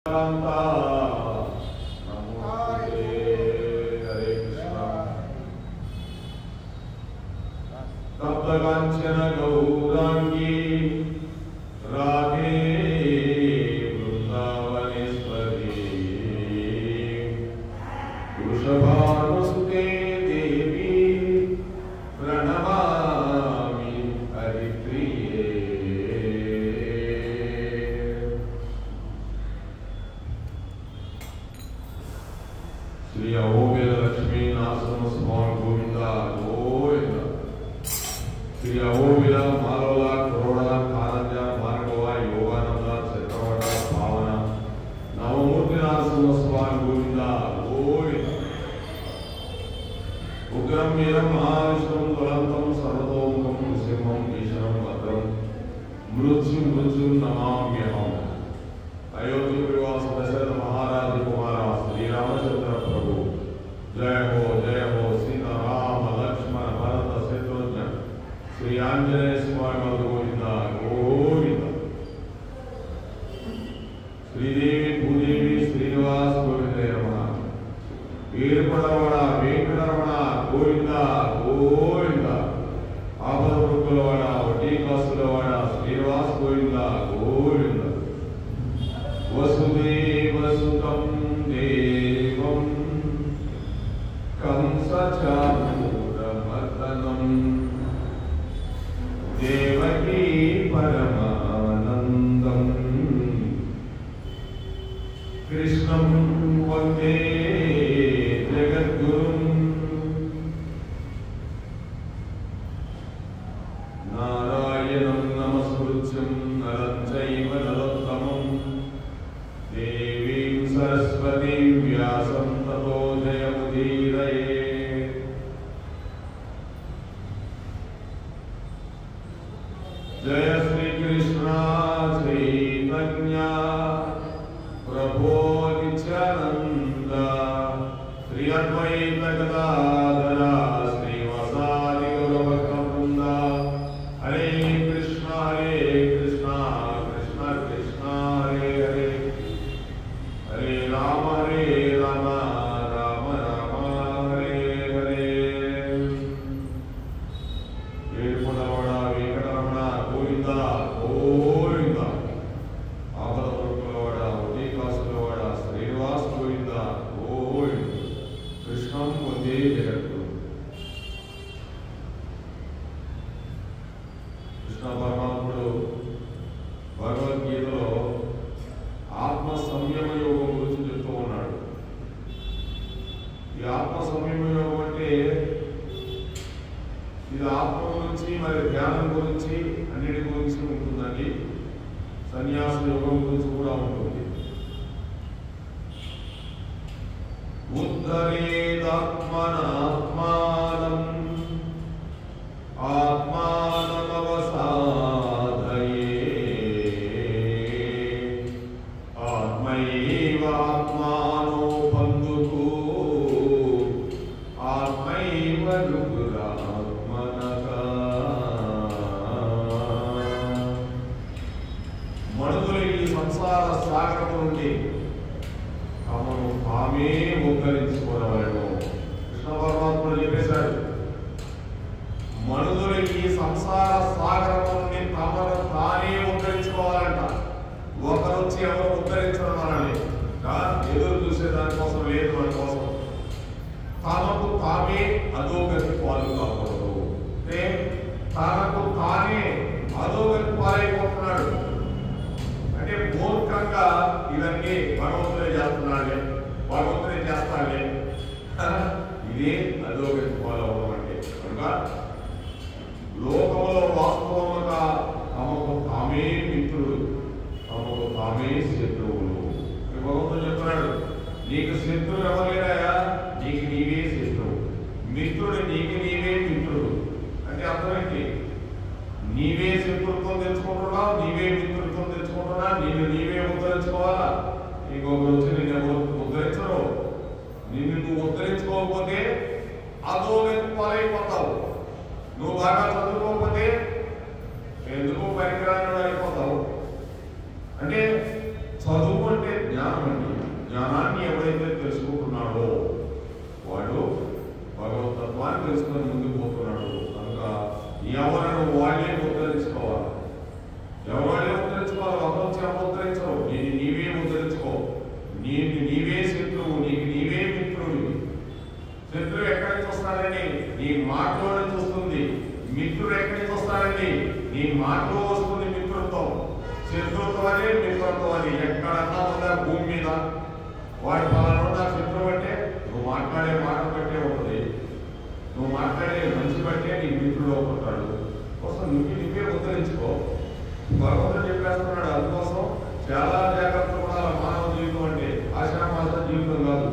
तप्तकांचन गौरांगी राधे वृंदावनेश्वरी वृषभानुसुते देवी प्रणमामि हरिप्रिये। श्री अहोबिल लक्ष्मी नासम स्वामी गोविंदा गोविंद। श्री अहोबिल मालवला करोड़ा कानंजा मार्गवा योगानंदा चक्रवट पावन नवमूर्ति नासम स्वामी गोविंदा गोविंद। उग्रम वीरम महाविष्णुं ज्वलंतं सर्वतोमुखं नृसिंहं भीषणं भद्रं मृत्युं नमाम्यहम्। अयोध्या विवास दशरथ महाराज कुमार श्री रामचंद्र प्रभु जय हो सीता राम लक्ष्मण भरत शत्रुघ्न श्री आंजनेय स्वामी गोविंद गोविंद। श्रीदेवी भूदेवी श्रीनिवास गोविंद रमण वीरपड़वण वेंकटरमण गोविंद गोविंद। आपद वृत्तुलवण वड्डी कासुलवण श्रीनिवास गोविंद गोविंद। वसुदेवसुतं देवं कंसचाणूरमर्दनं देवकी परमानन्दं कृष्णं वन्दे जगद्गुरुं। नारायणं नमस्कृत्य नरं चैव नरोत्तमं देवीं सरस्वतीं व्यासं ततो जयमुदीरयेत्। जय श्री कृष्ण चैतन्य प्रभो नित्यानंद श्री अद्वैत गदाधर श्रीवासादि गौरभक्तवृंद। हरे कृष्ण कृष्ण कृष्ण हरे हरे हरे राम राम राम हरे हरे। वेंकटरमण वेंकटरमण गोविंद गोविंद। आपदवृत्तुलवण वड्डी कासुलवण श्रीनिवास गोविंद गोविंद। कृष्णं वन्दे जगद्गुरुं। కృష్ణ పరమాత్ముడు భగవద్గీతలో ఆత్మ సంయమ యోగం గురించి చెప్తూ ఉన్నాడు. ఈ ఆత్మ సంయమ యోగం అంటే ఇది ఆత్మ గురించి మరి ధ్యానం గురించి అన్నిటి గురించి ఉంటుందండి. సన్యాస యోగం గురించి కూడా ఉంటుంది. ఉద్ధరేదాత్మనాత్మానం ఆత్మానమవసాదయే ఆత్మైవ ఆత్మానో బంధుః ఆత్మైవ గురురాత్మనః. మనుషులు ఈ సంసార సాగరం నుండి తమను తామే ఉద్ధరించుకోవడం కృష్ణ పరమాత్ముడు చెప్పేశాడు. మనుషులు ఈ సంసార సాగరం నుండి తమను తానే ఉద్ధరించుకోవాలంట. ఒకరు వచ్చి ఎవరు ఉద్ధరించడం మనల్ని ఎదురు చూసే దానికోసం లేదు, మన కోసం తనకు తామే అధోగతి పాలు కాకూడదు. అంటే తనకు తానే అధోగతి పాలైపోతున్నాడు. అంటే మూర్ఖంగా ఇవన్నీ భగవంతుడే చేస్తున్నాడే, భగవంతుడే చేస్తాడే, ఇదే అధోగతి పాలవడం అంటే. కనుక లోకంలో వాస్తవముగా తమకు తామే మిత్రుడు, తమకు తామే శత్రువులు. భగవంతుడు చెప్తున్నాడు, నీకు శత్రువు ఎవరైనా నీకు నీవే శత్రువు, మిత్రుడు నీకు నీవే మిత్రుడు. అంటే అర్థమైంది, నీవే శత్రుత్వం తెచ్చుకుంటున్నావు, నీవే మిత్రుత్వం తెచ్చుకుంటున్నా, నీవే ఉద్ధరించుకోవాలా. ఇంకొకరు వచ్చి నేను ఎవరు ఉద్ధరించరు. నువ్వు ఉద్ధరించుకోకపోతే అధోగతి పాలైపోతావు. నువ్వు బాగా చదువుకోకపోతే ఎందుకు పనికిరాని అయిపోతావు. అంటే చదువు అంటే జ్ఞానం. తెలుసుకొని ముందుకు పోతున్నాడు. కనుక ఎవరను వాళ్ళే ఉద్ధరించుకోవాలి. ఎవరే ఉద్ధరించుకోవాలి? ఒకరు ఉద్ధరించవు. నేను నీవే ఉద్ధరించుకో. నీవే శత్రువు, నీకు నీవే మిత్రుడు. శత్రువు ఎక్కడి నుంచి వస్తాడని నీ మాటలో నుంచి వస్తుంది. మిత్రుడు ఎక్కడి నుంచి వస్తాడని నీ మాటలో వస్తుంది. మిత్రుత్వం, శత్రుత్వం అని మిత్రుత్వం అని ఎక్కడన్నా ఉందా భూమి మీద? వాడు పలానా శత్రువు అంటే నువ్వు మాట్లాడే మాట బట్టే ఉంటుంది. నువ్వు మాట్లాడే మనిషి బట్టే నీ మిత్రుడు అవుతాడు. కోసం నువ్వే ఉద్ధరించుకో. భగవంతుడు చెప్పేస్తున్నాడు. అందుకోసం చాలా జాగ్రత్తగా ఉండాలి. మానవ జీవితం అంటే ఆశామాస జీవితం కాదు.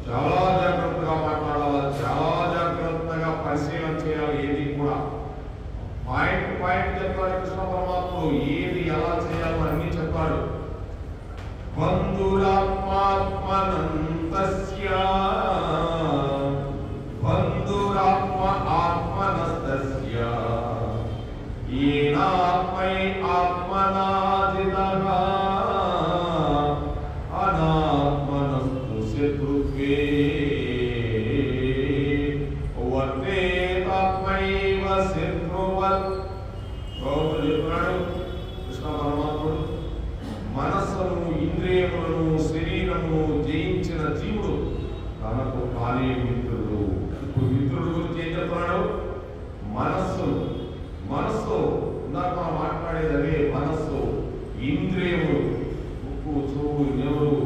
చాలా జాగ్రత్తగా మాట్లాడాలి, చాలా జాగ్రత్తగా పరిశీలన చేయాలి. ఏది కూడా పాయింట్ పాయింట్ చెప్తాడు కృష్ణ పరమాత్ముడు. ఏది ఎలా చేయాలో అన్ని చెప్పాడు. బంధురాత్మాత్మనంతస్య బంధురాత్మ ఆత్మనస్తస్య ఏనాత్మై ఆత్మనాజితః అనాత్మనస్తు శత్రుత్వే వర్తేతాత్మైవ శత్రువత్. భగవంతుడు చెప్తున్నాడు కృష్ణ పరమాత్ముడు, మనస్సును, ఇంద్రియములను, శరీరము జయించిన జీవుడు తనకు తానే మిత్రుడు. ఇప్పుడు మిత్రుడు గురించి ఏం చెప్తున్నాడు? మనస్సు. మనస్సు ఇందాక మనం మాట్లాడేది అదే. మనస్సు, ఇంద్రియములు, ఉప్పు, చూపు, నెవరు,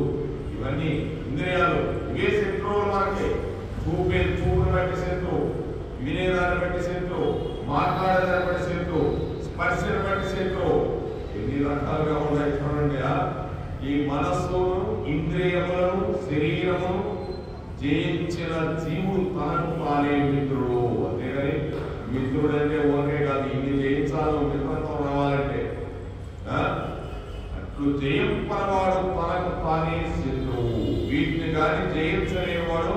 ఇవన్నీ ఇంద్రియాలు. ఇవే శత్రువులు మనకి. చూపుని బట్టి శత్రువు, వినేదాన్ని బట్టి శత్రువు, మాట్లాడేదాన్ని బట్టి శత్రువు, స్పర్శను బట్టి శత్రువు. ఎన్ని రకాలుగా ఉన్నాయి చూడండి. ఈ మనస్సును, ఇంద్రియములను, శరీరమును జయించిన జీవుడు తనకు తానే మిత్రుడు. అంతేగాని మిత్రుడు అంటే ఓకే కాదు. ఇన్ని జయించాలో మిత్రత్వం రావాలంటే అట్లు జయింపనవాడు తనకు తానే శత్రువు. వీటిని కానీ జయించలేవాడు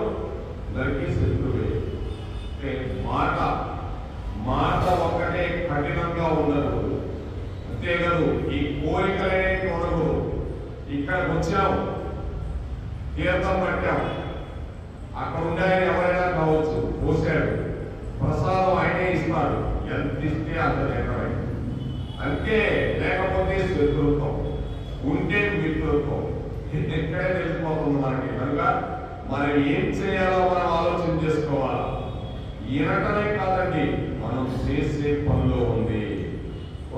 అందరికీ శత్రువే. అంటే మాట ఒక్కటే కఠినంగా ఉండదు. అంతేకాదు ఈ కోరికలే ఉండదు. ఇక్కడికి వచ్చాం, తీర్థం పట్టాం, అక్కడ ఉండే ఎవరైనా కావచ్చు, పోసాడు, ప్రసాదం ఆయనే ఇస్తాడు. ఎంత ఇస్తే అంత లేకమే. అంతే, లేకపోతే శత్రుత్వం, ఉంటే మిత్రుత్వం. ఎక్కడే తెలిసిపోతుంది మనకి. కనుక మనం ఏం చేయాలో మనం ఆలోచన చేసుకోవాలా. వినటమే కాదండి, మనం చేసే పనిలో ఉంది.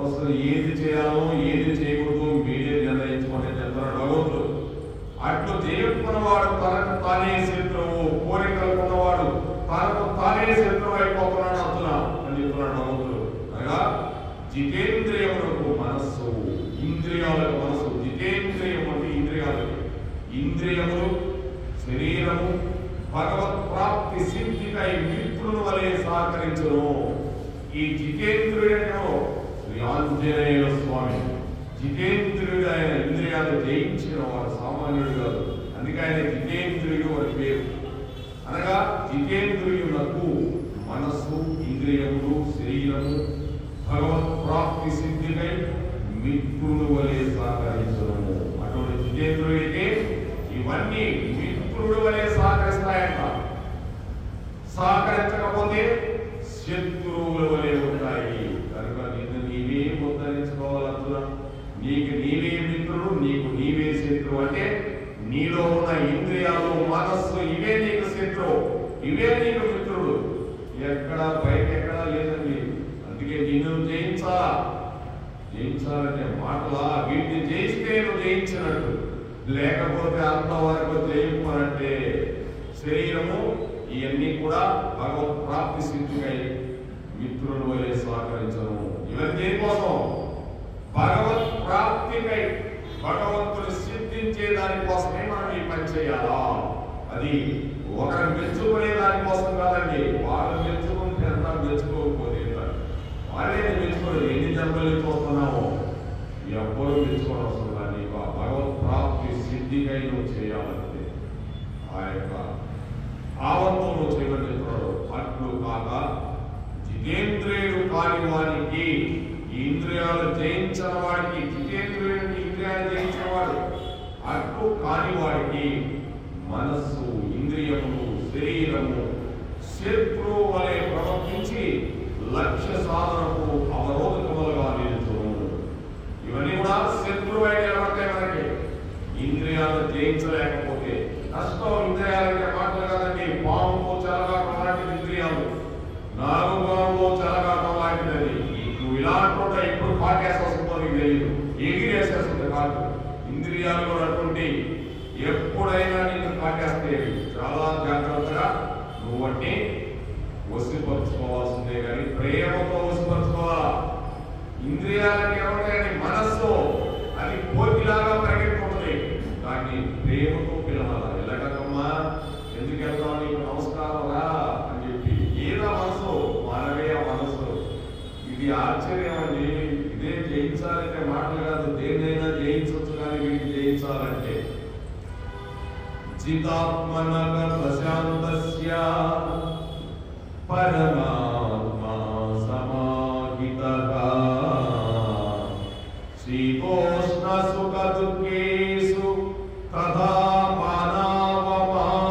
అసలు ఏది చేయాలో ఏది చేయకూడదు మీరే నిర్ణయించుకొని చెప్తున్నాడు భగవంతుడు. అట్లు చేయకున్నవాడు తనకు తానే శత్రువు, కోరికలు ఉన్నవాడు తనకు తానే శత్రువు అయిపోతున్నాడు అర్జున అని చెప్తున్నాడు భగవంతుడు. అనగా జితేంద్రియములకు మనస్సు, ఇంద్రియాలకు మనస్సు. జితేంద్రియం అంటే ఇంద్రియాలకి. ఇంద్రియములు, శరీరము భగవత్ ప్రాప్తి సిద్ధికై మిత్రుల వలె సహకరించును. ఈ జితేంద్రియుడైన శ్రీ ఆంజనేయ స్వామి జితేంద్రియుడు. ఆయన ఇంద్రియాలు జయించిన వాడు సామాన్యుడు కాదు. అందుకే ఆయన జితేంద్రియుడు అని పేరు. అనగా జితేంద్రియులకు మనస్సు, ఇంద్రియములు, శరీరము భగవత్ ప్రాప్తి సిద్ధికై మిత్రులు వలె సహకరించును. అటువంటి జితేంద్రియుడికి ఇవన్నీ మిత్రుడు వలె సహకరిస్తాయంట. సహకరించకపోతే శత్రువుల వలె ఉంటాయి. కనుక నిన్ను నీవే ఉద్ధరించుకోవాలంటున్నా. నీకు నీవే మిత్రుడు, నీకు నీవే శత్రువు. అంటే నీలో ఉన్న ఇంద్రియాలు, మనస్సు ఇవే నీకు శత్రువు, ఇవే నీకు మిత్రుడు. ఎక్కడ బయట ఎక్కడా లేదండి. అందుకే నిన్ను జయించాలంటే మాటలా. వీటిని జయిస్తే నువ్వు జయించినట్టు, లేకపోతే అంతవరకు జయింపనంటే శరీరము ఇవన్నీ కూడా భగవత్ ప్రాప్తి సిద్ధికై మిత్రుల వలె సహకరించను. ఇవన్నీ దేనికోసం? భగవత్ ప్రాప్తికై, భగవంతుని సిద్ధించే దానికోసమే మనం ఈ పని చేయాలా. అది ఒకరు మెచ్చుకునే దానికోసం కాదండి. వాళ్ళు మెచ్చుకుంటే అంతా, మెచ్చుకోకపోతే వాళ్ళే మెచ్చుకోలేదు. ఎన్ని జన్మలు చూస్తున్నామో ఎవ్వరూ మెచ్చుకోవడం అవసరం లేదు. నీకు ఆ భగవత్ ప్రాప్తి సిద్ధికై నువ్వు చేయాలంటే ఆ యొక్క భావంతో నువ్వు చేయమని చెప్తున్నాడు. అట్లు కాక జితేంద్రియుడు కాని వారికి, ఇంద్రియాలు జయించిన వాడికి, జితేంద్రియుడికి ఇంద్రియాలు జయించిన వాడు అట్లు కాని వాడికి మనస్సు, ఇంద్రియములు, శరీరము శత్రువు వలె ప్రవర్తించి లక్ష్య సాధనకు అవరోధకములుగా నిలుచును. ఇవన్నీ కూడా శత్రువు అయితే ఎవరికై మనకి ఇంద్రియాలను జయించలేకపోతే కష్టం. ఇంద్రియాలంటే మాటలు కాదండి. పాముతో చెలగాటం లాంటిది ఇంద్రియాలు, నాగుపాములో చెలగాటం లాంటిది. నువ్వు ఇలాంటి ఎప్పుడు కాటేసేస్తుందో నీకు తెలియదు, ఎగిరేసేస్తుంది కాదు. ఇంద్రియాలు కూడా అటువంటి ఎప్పుడైనా నీకు కాటేస్తే చాలా జాగ్రత్తగా నువ్వు వాటిని వసిపరుచుకోవాల్సిందే. కానీ ప్రేమతో వసిపరుచుకోవాలా. ఇంద్రియాలకి ఎవరికైనా మనస్సు అది కోతిలాగా పరిగెత్తుకుంటుంది, దాన్ని ప్రేమతో పిలవాలా. ఎలాగమ్మా ఎందుకు వెళ్తావు, నీకు నమస్కారం రా అని చెప్పి. ఏదో మనసు మనమే ఆ మనసు. ఇది ఆశ్చర్యం అండి. ఇదే జయించాలంటే మాటలు కాదు, దేన్నైనా జయించవచ్చు. కానీ వీటిని జయించాలంటే జితాత్మనః ప్రశాంతస్య పరమాత్మా సమాహితః శీతోష్ణ సుఖ దుఃఖేషు తథా మానవమానయోః.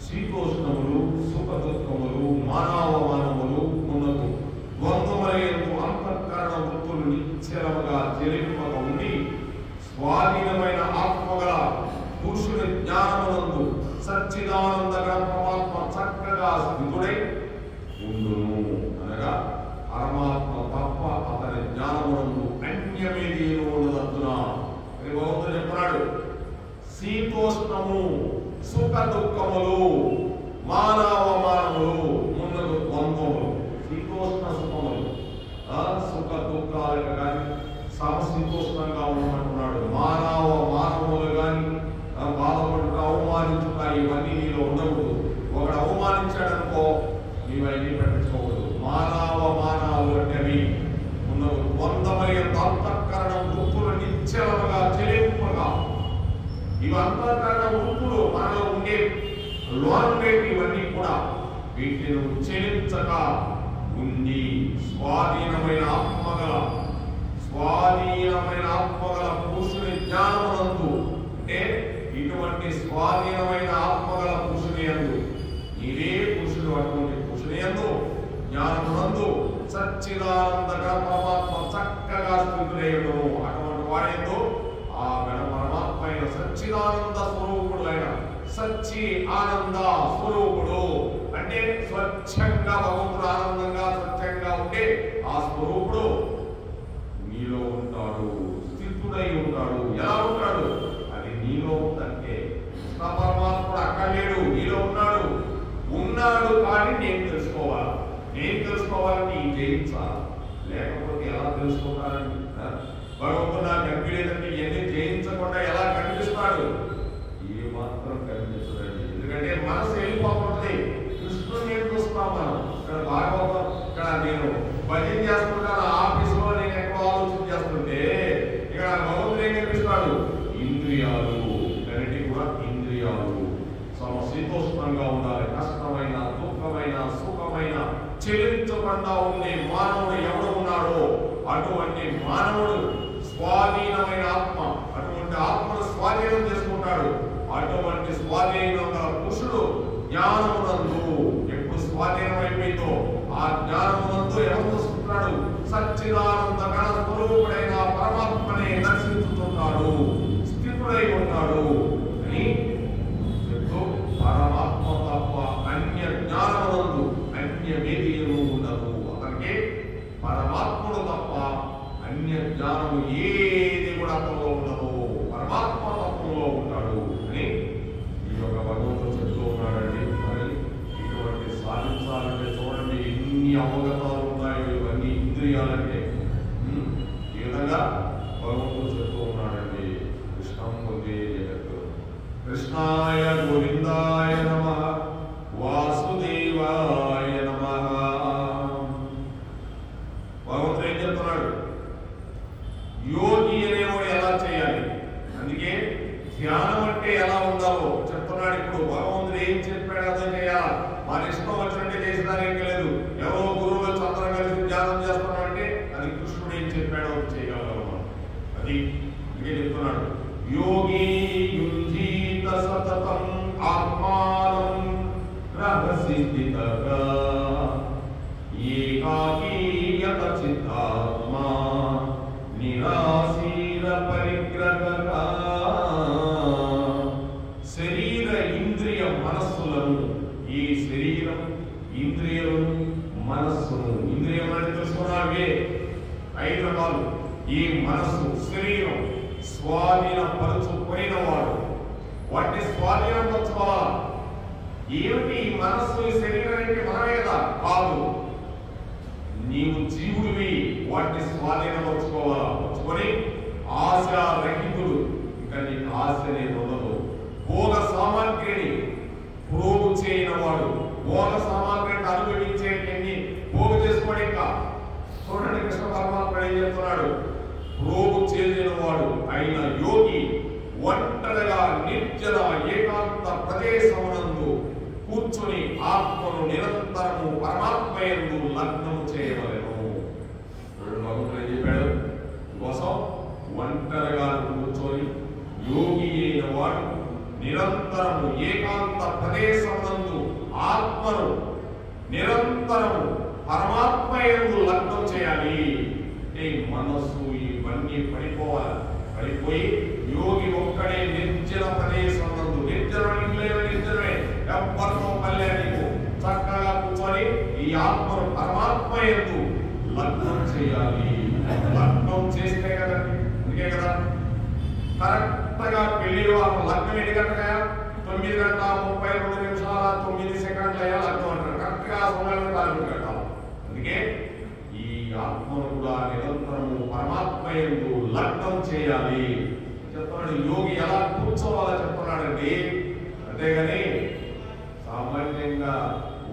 శీతోష్ణములు సుఖ దుఃఖములు మానవమానములు ఉన్నకు ద్వంద్వములందు అంతఃకరణ వృత్తులు నిశ్చలముగా చెలింపగా ఉండి స్వాధీనమైన ఆత్మగల పురుషుని జ్ఞానమునందు సచ్చిదానందగా పరమాత్మ చక్కగా స్థితుడై ఉండును. అనగా పరమాత్మ తప్ప అతని జ్ఞానమునందు అన్యమేది ఉండదద్దున. భగవంతుడు చెప్తున్నాడు, శీతోష్ణము సుఖ దుఃఖములు మానవమానములు మున్నగు ద్వంద్వములు. శీతోష్ణ సుఖములు సుఖ దుఃఖాలు కానీ సమశీతోష్ణంగా ఉండమంటున్నాడు. మానవములు కానీ బాధపడుట అవమానించుట ఇవన్నీ నీలో ఉండకూడదు. ఒకడు అవమానించాడనుకో నీవన్నీ పట్టించుకోకూడదు. మానవాలు అంటే అవి ఉన్నవు ద్వంద్వమయ అంతఃకరణ వృత్తులు నిశ్చలముగా చెలింపగా. ఇవి అంతఃకరణ వృత్తులు మనలో ఉండే లోన్వేటి ఇవన్నీ కూడా వీటిని చెలించక ఉండి స్వాధీనమైన ఆత్మగల పురుషుని జ్ఞానమునందు, అంటే ఇటువంటి స్వాధీనమైన ఆత్మగల పురుషుని యందు, నీవే పురుషుడు అటువంటి పురుషుని యందు జ్ఞానమునందు సచ్చిదానందగా పరమాత్మ చక్కగా స్థితుడయ్యును. అటువంటి వాడేందు ఆ పరమాత్మ అయిన సచ్చిదానంద స్వరూపుడైన సచ్చి ఆనంద స్వరూపుడు. అంటే స్వచ్ఛంగా భగవంతుడు ఆనందంగా స్వచ్ఛంగా ఉంటే ఆ స్వరూపుడు నీలో ఉంటాడు, స్థితుడై ఉంటాడు. ఎలా ఉంటాడు? అది నీలో ఉందంటే పరమాత్ముడు అక్కడ లేడు, నీలో ఉన్నాడు కానీ నేను తెలుసుకోవాలి. నేను తెలుసుకోవాలని జయించాలి. లేకపోతే ఎలా తెలుసుకుంటారండి? భగవంతుడు నాకు కనిపించలేదంటే ఇవన్నీ జయించకుండా ఎలా కనిపిస్తాడు? ఏ మాత్రం కనిపించదండి. ఎందుకంటే మనసు వెళ్ళిపోతుంది. కృష్ణుడు నేను చూస్తాం మనం. ఇక్కడ భాగవతం, ఇక్కడ నేను భజన చేస్తుంటాను, ఆఫీసులో నేను ఎక్కువ ఆలోచన చేస్తుంటే ఇక్కడ భగవంతుడు ఏం కనిపిస్తాడు? ఇంద్రియాలు, ఇవన్నీ కూడా ఇంద్రియాలు సమశీతోష్ణంగా ఉండాలి. కష్టమైన దుఃఖమైన సుఖమైన చెల్లించకుండా ఉండే మానవుడు ఎవడు ఉన్నాడో అటువంటి మానవుడు స్వాధీనమైన ఆత్మ, అటువంటి ఆత్మను స్వాధీనం చేసుకుంటాడు. అటువంటి స్వాధీనం గల పురుషుడు జ్ఞానమునందు ఎప్పుడు స్వాధీనం అయిపోయిందో ఆ జ్ఞానమునందు ఎవరు చూస్తున్నాడు? సచ్చిదానంద గణ స్వరూపుడైన పరమాత్మనే దర్శించుతున్నాడు, స్థితుడై ఉన్నాడు అని చెప్తూ పరమాత్మ తప్ప అన్య జ్ఞానమునందు అన్యమేదియూ ఉండదు. అతనికి పరమాత్ముడు తప్ప అన్య జ్ఞానము ఏది కూడా అతనిలో ఉండదు. పరమాత్మ తత్వంలో ఉంటాడు అని ఈ యొక్క భగవంతుడు చెప్తూ ఉన్నాడండి. మరి ఇటువంటి సాధించాలంటే చూడండి ఎన్ని అవగతాలు ఉన్నాయో ఇవన్నీ ఇంద్రియాలంటే. ఈ విధంగా భగవంతుడు చెప్తూ ఉన్నాడండి. కృష్ణం వందే జగత్తు. కృష్ణాయ గోవిందాయ నమః, వాసుదేవాయ నమః. భగవంతుడు ఏం చెప్తున్నాడు? యోగి అనేవాడు ఎలా చేయాలి, అందుకే ధ్యానం అంటే ఎలా ఉండాలో చెప్తున్నాడు. ఇప్పుడు భగవంతుడు ఏం చెప్పాడు అదే చేయాలి. మన ఇష్టం వచ్చినట్టే చేసేదానికి లేదు. ఎవరో గురువులు చంద్రం కలిసి ధ్యానం చేస్తున్నాడంటే అది కృష్ణుడు ఏం చెప్పాడో చేయగలగలం. అది అందుకే చెప్తున్నాడు యోగి యుంజీత చింతయేత సతతం ఆత్మానం రహసి స్థితగా ఏకాకీయత చిత్తాత్మా నిరాశీర పరిగ్రహగా. శరీర ఇంద్రియ మనస్సులను, ఈ శరీరం ఇంద్రియాలను మనస్సును, ఇంద్రియం అంటే తెలుసుకున్నావే 5 రకాలు. ఈ మనస్సు శరీరం స్వాధీనపరుచుకున్న వాడు వాటిని స్వాధీనపరచుకోవాలా. ఏమిటి ఈ మనస్సు ఈ శరీరం అంటే మనమే కదా? కాదు, నీవు జీవుడివి. వాటిని స్వాధీనపరచుకోవాలా. పరుచుకొని ఆశారహితుడు, ఇంకా నీకు ఆశ అనేది ఉండదు. భోగ సామాగ్రిని ప్రోగు చేయని వాడు, భోగ సామాగ్రిని అనుభవించేటిని పోగు చేసుకోవడం. ఇంకా చూడండి, కృష్ణ పరమాత్మ ఏం చెప్తున్నాడు? ప్రోగు చేయని వాడు అయిన యోగి ఒంటరిగా నిర్జల ఏకాంత ప్రదేశమునందు కూర్చుని ఆత్మను నిరంతరము పరమాత్మయందు లగ్నము చేయవలెను. భగవంతుడు ఏం చెప్పాడు? కోసం ఒంటరిగా కూర్చొని యోగి అయిన వాడు నిరంతరము ఏకాంత ప్రదేశమునందు ఆత్మను నిరంతరము పరమాత్మయందు లగ్నం చేయాలి. ఈ మనస్సు ఇవన్నీ పడిపోవాలి. పడిపోయి యోగి ఒక్కడే నిర్జల ప్రదేశం నందు, నిర్జలమే ఎవ్వరితో పల్లె నీకు చక్కగా కూర్చొని ఈ ఆత్మను పరమాత్మయందు లగ్నం చేయాలి. లగ్నం చేస్తే కదండి, అందుకే కదా కరెక్ట్ గా పెళ్లి లగ్నం ఎన్ని గంటగా 9:32 లగ్నం అంటారు. కరెక్ట్ గా సమయంలో కట్టాలి. అందుకే ఈ ఆత్మను కూడా నిరంతరము పరమాత్మయందు లగ్నం చేయాలి చెప్తున్నాడు. యోగి ఎలా కూర్చోవాలో చెప్తున్నాడండి. అంతేగాని సామాన్యంగా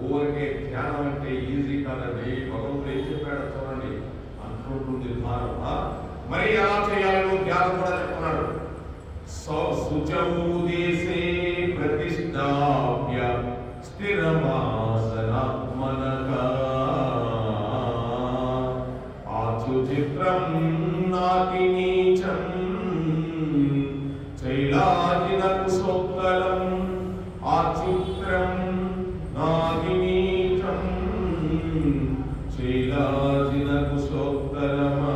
ఊరికే ధ్యానం అంటే ఈజీ కాదండి. భగవంతుడు ఏం చెప్పాడో చూడండి, అంటుంటుంది ధ్యానం. మరి ఎలా చేయాలో ధ్యానం కూడా చెప్తున్నాడు. శుచౌదేశే ప్రతిష్ఠాప్య స్థిరమాసనాత్మనగా ఆచుచిత్రం నాతి నీచం చైలాజిన కుశోత్తరం ఆచిత్రం నాతి నీచం చైలాజిన కుశోత్తరమా.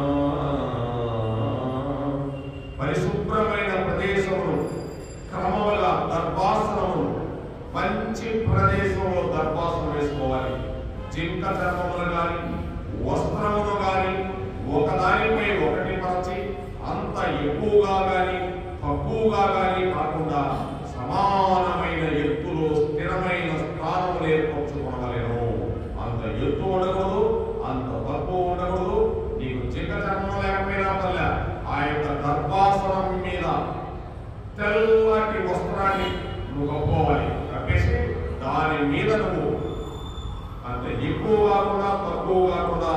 పరిశుభ్రమైన ప్రదేశమును క్రమముగా దర్భాసనము, మంచి ప్రదేశంలో దర్భాసనం వేసుకోవాలి. జింక చర్మములు కానీ వస్త్రమును కానీ ఒకదానిపై ఒకటి పరచి అంత ఎక్కువగా కానీ తక్కువగా కానీ కాకుండా సమానమైన ఎత్తులో స్థిరమైన స్థానములు ఏర్పరచుకోగలను. అంత ఎత్తు ఉండకూడదు, అంత తక్కువ ఉండకూడదు. నీకు జింక చర్మం లేకపోయినా పర్లే, ఆ యొక్క దర్భాసనం మీద తెల్లటి వస్త్రాన్ని నువ్వు కప్పుకోవాలి. కప్పేసి దాని మీద నువ్వు అంత ఎక్కువ కాకుండా తక్కువ కాకుండా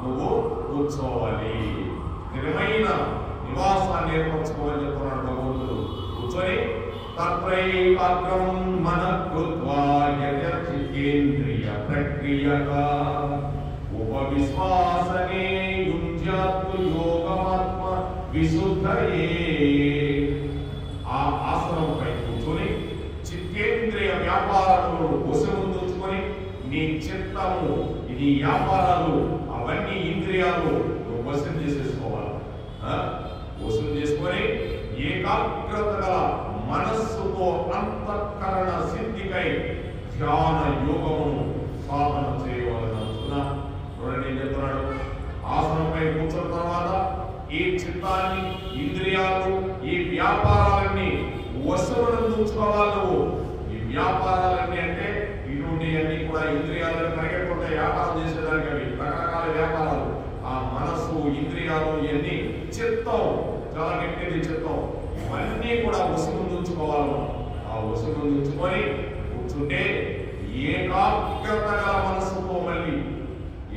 నువ్వు కూర్చోవాలి. స్థిరమైన నివాసాన్ని ఏర్పరచుకోవాలని చెప్తున్నాడు భగవంతుడు. కూర్చొని తత్రైకాగ్రం మన కృత్వా యజ్ఞేంద్రియ ప్రక్రియగా ఉపవిశ్వాసనే యుంజ్యాత్ యోగమాత్మ విశుద్ధయే. ఆ ఆసనంపై కూర్చొని చిత్తేంద్రియ వ్యాపారములను వశముందుకొని నీ చిత్తము, నీ వ్యాపారాలు, అవన్నీ ఇంద్రియాలు వశం చేసేసుకోవాలి. వశం చేసుకొని ఏకాగ్రత గల మనస్సుతో అంతఃకరణ సిద్ధికై ధ్యాన యోగమును సాధన చేయవలనంటున్నా. చూడండి ఏం చెప్తున్నాడు. ఆసనంపై కూర్చున్న తర్వాత ఈ చిత్తాన్ని, ఇంద్రియాలు, ఈ వ్యాపారాలన్నీ వశమునందు ఉంచుకోవాలి. నువ్వు ఈ వ్యాపారాలన్నీ అంటే ఇటువంటి అన్ని కూడా ఇంద్రియాలను పరిగెట్టుకుంటే వ్యాపారం చేసేదానికి అవి రకరకాల వ్యాపారాలు. ఆ మనస్సు, ఇంద్రియాలు, ఇవన్నీ చిత్తం, చాలా గట్టిది చిత్తం, ఇవన్నీ కూడా వశముందు ఉంచుకోవాలి. ఆ వశముందు ఉంచుకొని కూర్చుంటే ఏకాగ్రత గల మనస్సుతో మళ్ళీ